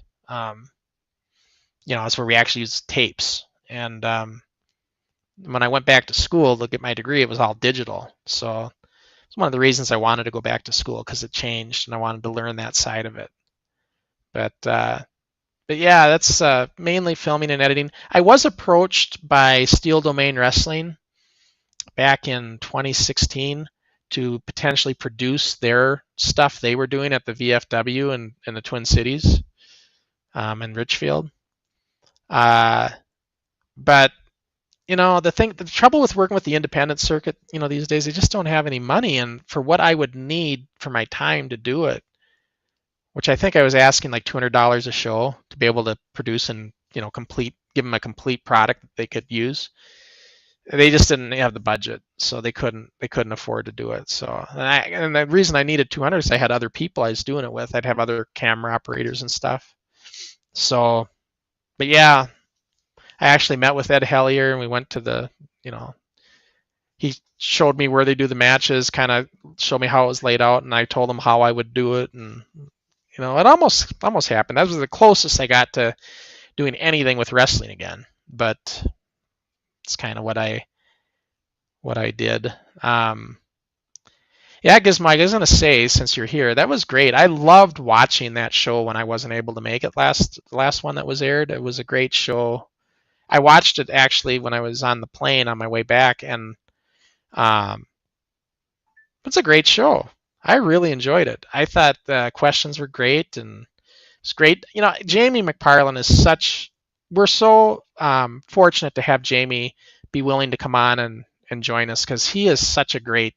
That's where we actually used tapes. And when I went back to school to get my degree, it was all digital. So it's one of the reasons I wanted to go back to school, because it changed, and I wanted to learn that side of it. But yeah, that's mainly filming and editing. I was approached by Steel Domain Wrestling back in 2016 to potentially produce their stuff they were doing at the VFW in the Twin Cities, in Richfield. But the trouble with working with the independent circuit, these days, they just don't have any money, and for what I would need for my time to do it, which I think I was asking like $200 a show to be able to produce and give them a complete product that they could use. They just didn't have the budget, so they couldn't afford to do it. So, and the reason I needed 200 is I had other people I was doing it with. I'd have other camera operators and stuff. So, but yeah, I actually met with Ed Hellier, and we went to he showed me where they do the matches, kind of showed me how it was laid out, and I told him how I would do it, and it almost happened. That was the closest I got to doing anything with wrestling again, but it's kind of what I did. Yeah, Gizmo, I was going to say, since you're here, that was great. I loved watching that show when I wasn't able to make it the last one that was aired. It was a great show. I watched it actually when I was on the plane on my way back, and it's a great show. I really enjoyed it. I thought the questions were great, and it's great. Jamie McParland is we're so fortunate to have Jamie be willing to come on and join us, because he's a great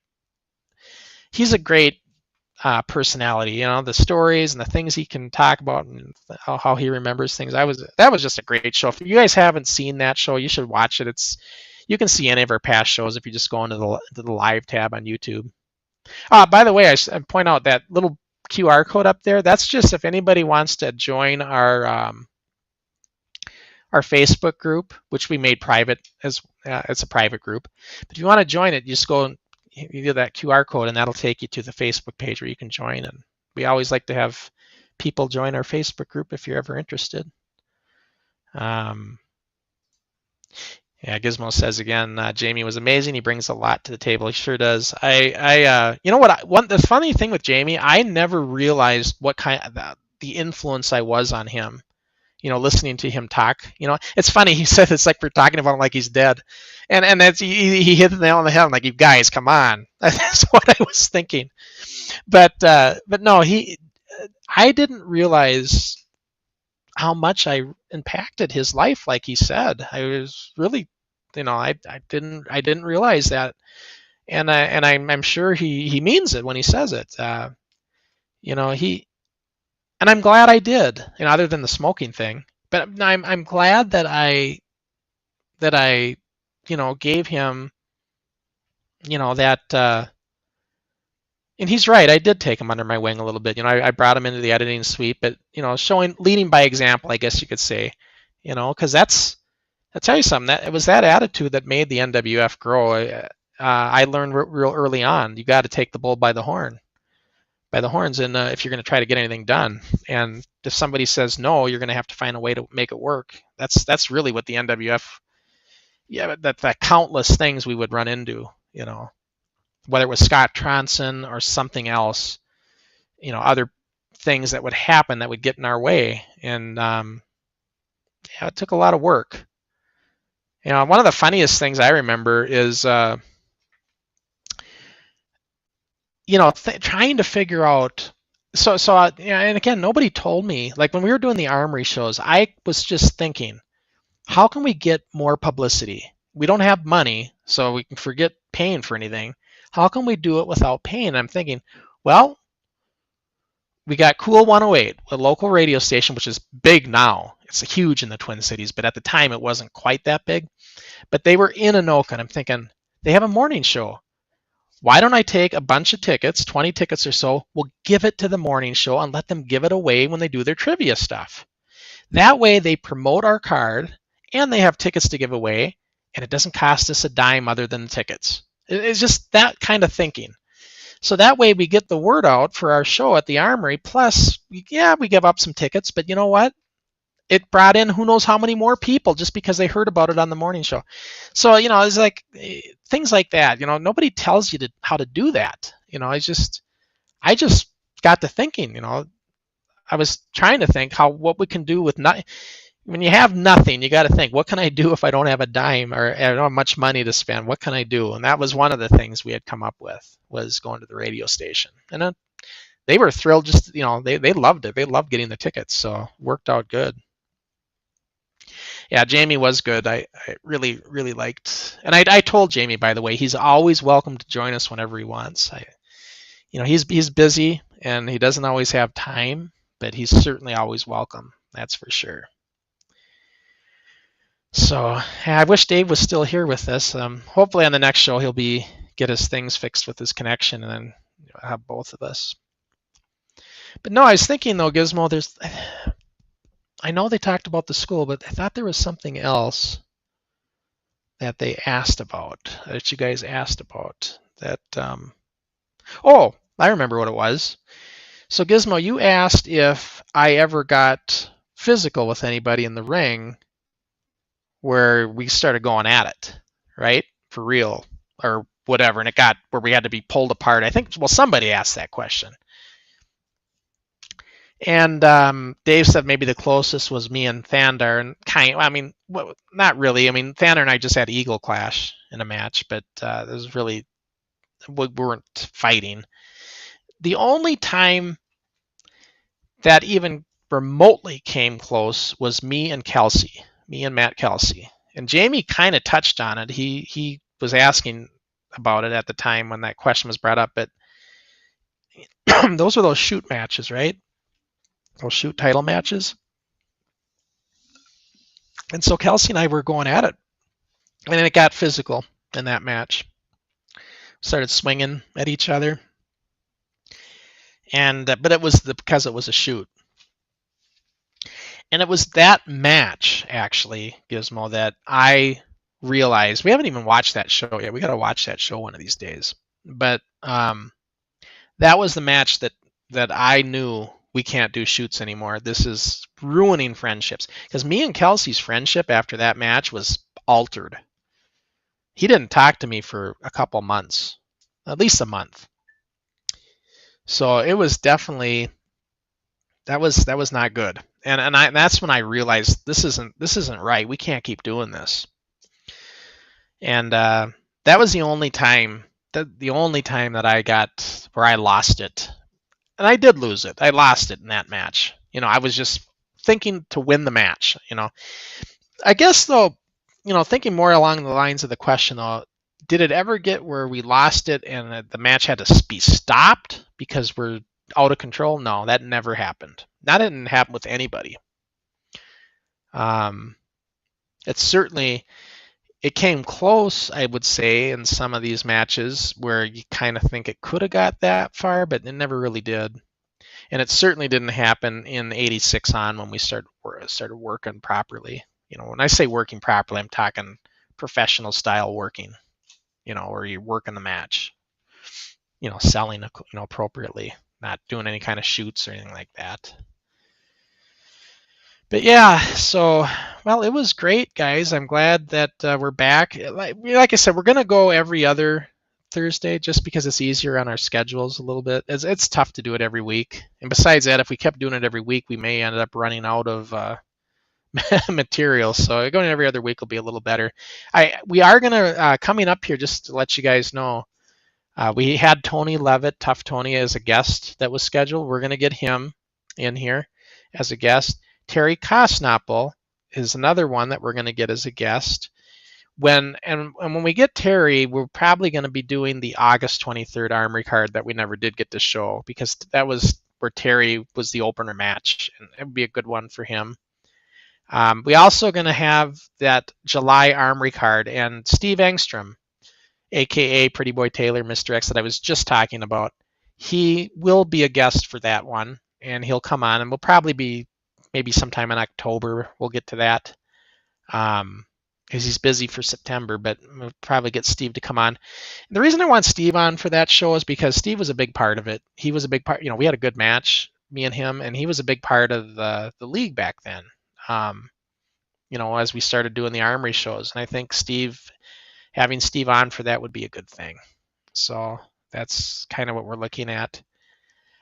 personality. The stories and the things he can talk about and how he remembers things. That was just a great show. If you guys haven't seen that show, you should watch it. You can see any of our past shows if you just go into the live tab on YouTube. By the way, I point out that little QR code up there. That's just if anybody wants to join our Facebook group, which we made private. It's a private group. But if you want to join it, you just go and you do that QR code, and that'll take you to the Facebook page where you can join. And we always like to have people join our Facebook group if you're ever interested. Yeah, Gizmo says again, Jamie was amazing. He brings a lot to the table. He sure does. The funny thing with Jamie, I never realized what kind of the influence I was on him. Listening to him talk. It's funny. He said it's like we're talking about him like he's dead, and that's he hit the nail on the head. I'm like, you guys, come on. That's what I was thinking. But no, I didn't realize how much I impacted his life, like he said. I was really, I didn't realize that, and I'm sure he means it when he says it. And I'm glad I did, other than the smoking thing. But I'm glad that I gave him, that. And he's right. I did take him under my wing a little bit. I brought him into the editing suite, but leading by example, I guess you could say, because I'll tell you something. That it was that attitude that made the NWF grow. I learned real early on. You got to take the bull by the horns, and if you're going to try to get anything done, and if somebody says no, you're going to have to find a way to make it work. That's really what the NWF. Yeah, that countless things we would run into. Whether it was Scott Tronson or something else, other things that would happen that would get in our way. And it took a lot of work. One of the funniest things I remember is, trying to figure out. And again, nobody told me. Like when we were doing the Armory shows, I was just thinking, how can we get more publicity? We don't have money, so we can forget paying for anything. How can we do it without paying? I'm thinking, well, we got Cool 108, a local radio station, which is big now. It's huge in the Twin Cities, but at the time it wasn't quite that big. But they were in Anoka, and I'm thinking, they have a morning show. Why don't I take a bunch of tickets, 20 tickets or so, we'll give it to the morning show and let them give it away when they do their trivia stuff. That way they promote our card, and they have tickets to give away, and it doesn't cost us a dime other than the tickets. It's just that kind of thinking. So that way we get the word out for our show at the Armory. Plus, we give up some tickets, but you know what? It brought in who knows how many more people just because they heard about it on the morning show. So, it's like things like that. Nobody tells you how to do that. I just got to thinking, I was trying to think what we can do with not. when you have nothing, you got to think, what can I do if I don't have a dime or I don't have much money to spend? What can I do? And that was one of the things we had come up with, was going to the radio station. And they were thrilled. Just, they loved it. They loved getting the tickets. So it worked out good. Yeah, Jamie was good. I really, really liked, and I told Jamie, by the way, he's always welcome to join us whenever he wants. He's busy and he doesn't always have time, but he's certainly always welcome. That's for sure. So I wish Dave was still here with us. Hopefully on the next show he'll get his things fixed with his connection, and then have both of us. But no, I was thinking though, Gizmo, I know they talked about the school, but I thought there was something else that they asked about, that you guys asked about. That oh, I remember what it was. So Gizmo, you asked if I ever got physical with anybody in the ring where we started going at it, right? For real, or whatever, and it got where we had to be pulled apart. I think, well, somebody asked that question. And Dave said maybe the closest was me and Thandar, and not really. I mean, Thandar and I just had Eagle Clash in a match, but it was really, we weren't fighting. The only time that even remotely came close was me and Matt Kelsey. And Jamie kind of touched on it. He was asking about it at the time when that question was brought up, but those were those shoot matches, right? Those shoot title matches. And so Kelsey and I were going at it, and then it got physical in that match. Started swinging at each other, and but it was because it was a shoot. And it was that match, actually, Gizmo, that I realized, we haven't even watched that show yet. We got to watch that show one of these days. But that was the match that I knew we can't do shoots anymore. This is ruining friendships. Because me and Kelsey's friendship after that match was altered. He didn't talk to me for a couple months, at least a month. So it was definitely, that was not good. And that's when I realized this isn't right. We can't keep doing this. And that was the only time that I got where I lost it. And I did lose it. I lost it in that match. I was just thinking to win the match. I guess though, thinking more along the lines of the question though, did it ever get where we lost it and the match had to be stopped because we're out of control? No, that never happened. That didn't happen with anybody. It came close, I would say, in some of these matches where you kind of think it could have got that far, but it never really did. And it certainly didn't happen in 86 on when we started working properly. When I say working properly, I'm talking professional style working, where you're working the match, selling, appropriately, not doing any kind of shoots or anything like that. But yeah, so, well, it was great, guys. I'm glad that we're back. Like I said, we're going to go every other Thursday just because it's easier on our schedules a little bit. It's tough to do it every week. And besides that, if we kept doing it every week, we may end up running out of material. So going every other week will be a little better. We are going to, coming up here, just to let you guys know, we had Tony Levitt, Tough Tony, as a guest that was scheduled. We're going to get him in here as a guest. Terry Kosnapel is another one that we're going to get as a guest. When we get Terry, we're probably going to be doing the August 23rd Armory card that we never did get to show, because that was where Terry was the opener match, and it would be a good one for him. We also going to have that July Armory card, and Steve Engstrom, aka Pretty Boy Taylor, Mr. X, that I was just talking about, he will be a guest for that one, and he'll come on, and we'll probably be maybe sometime in October. We'll get to that because he's busy for September, but we'll probably get Steve to come on. And the reason I want Steve on for that show is because Steve was a big part of it. He was a big part. We had a good match, me and him, and he was a big part of the league back then. As we started doing the Armory shows, and I think having Steve on for that would be a good thing. So that's kind of what we're looking at.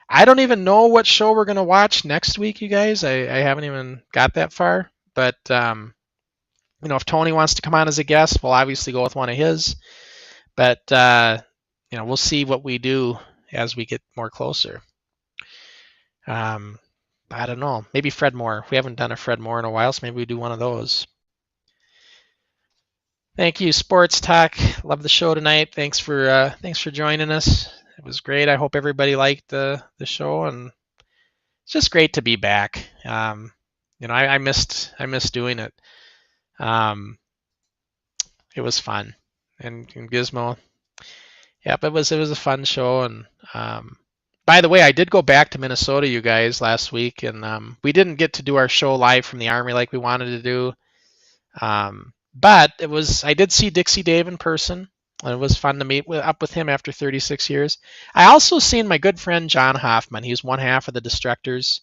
I don't even know what show we're going to watch next week, you guys. I haven't even got that far. But if Tony wants to come on as a guest, we'll obviously go with one of his. But we'll see what we do as we get more closer. I don't know. Maybe Fred Moore. We haven't done a Fred Moore in a while, so maybe we do one of those. Thank you, Sports Talk. Love the show tonight. Thanks for joining us. It was great. I hope everybody liked the show, and it's just great to be back. I missed doing it. It was fun, and Gizmo. Yep, it was a fun show. And by the way, I did go back to Minnesota, you guys, last week, and we didn't get to do our show live from the Army like we wanted to do. But I did see Dixie Dave in person, and it was fun to meet up with him after 36 years. I also seen my good friend John Hoffman. He's one half of the Destructors.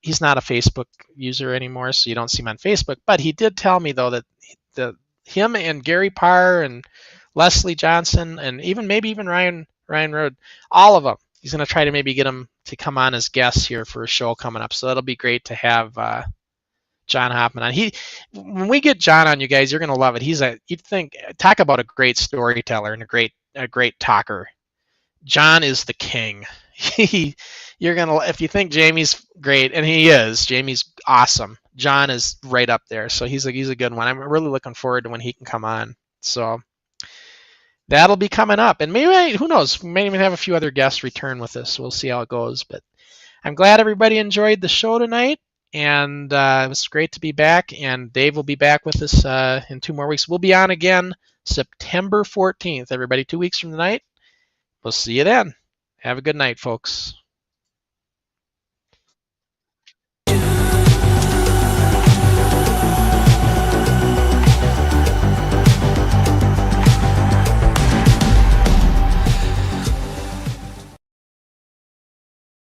He's not a Facebook user anymore, so you don't see him on Facebook. But he did tell me, though, that him and Gary Parr and Leslie Johnson and maybe even Ryan Road, all of them, he's going to try to maybe get them to come on as guests here for a show coming up. So it'll be great to have John Hoffman on. When we get John on, you guys, you're going to love it. Talk about a great storyteller and a great talker. John is the king. If you think Jamie's great, and he is, Jamie's awesome. John is right up there. So he's a good one. I'm really looking forward to when he can come on. So that'll be coming up. And maybe, who knows, we may even have a few other guests return with us. We'll see how it goes. But I'm glad everybody enjoyed the show tonight. And it was great to be back. And Dave will be back with us in 2 more weeks. We'll be on again September 14th, everybody, 2 weeks from tonight. We'll see you then. Have a good night, folks.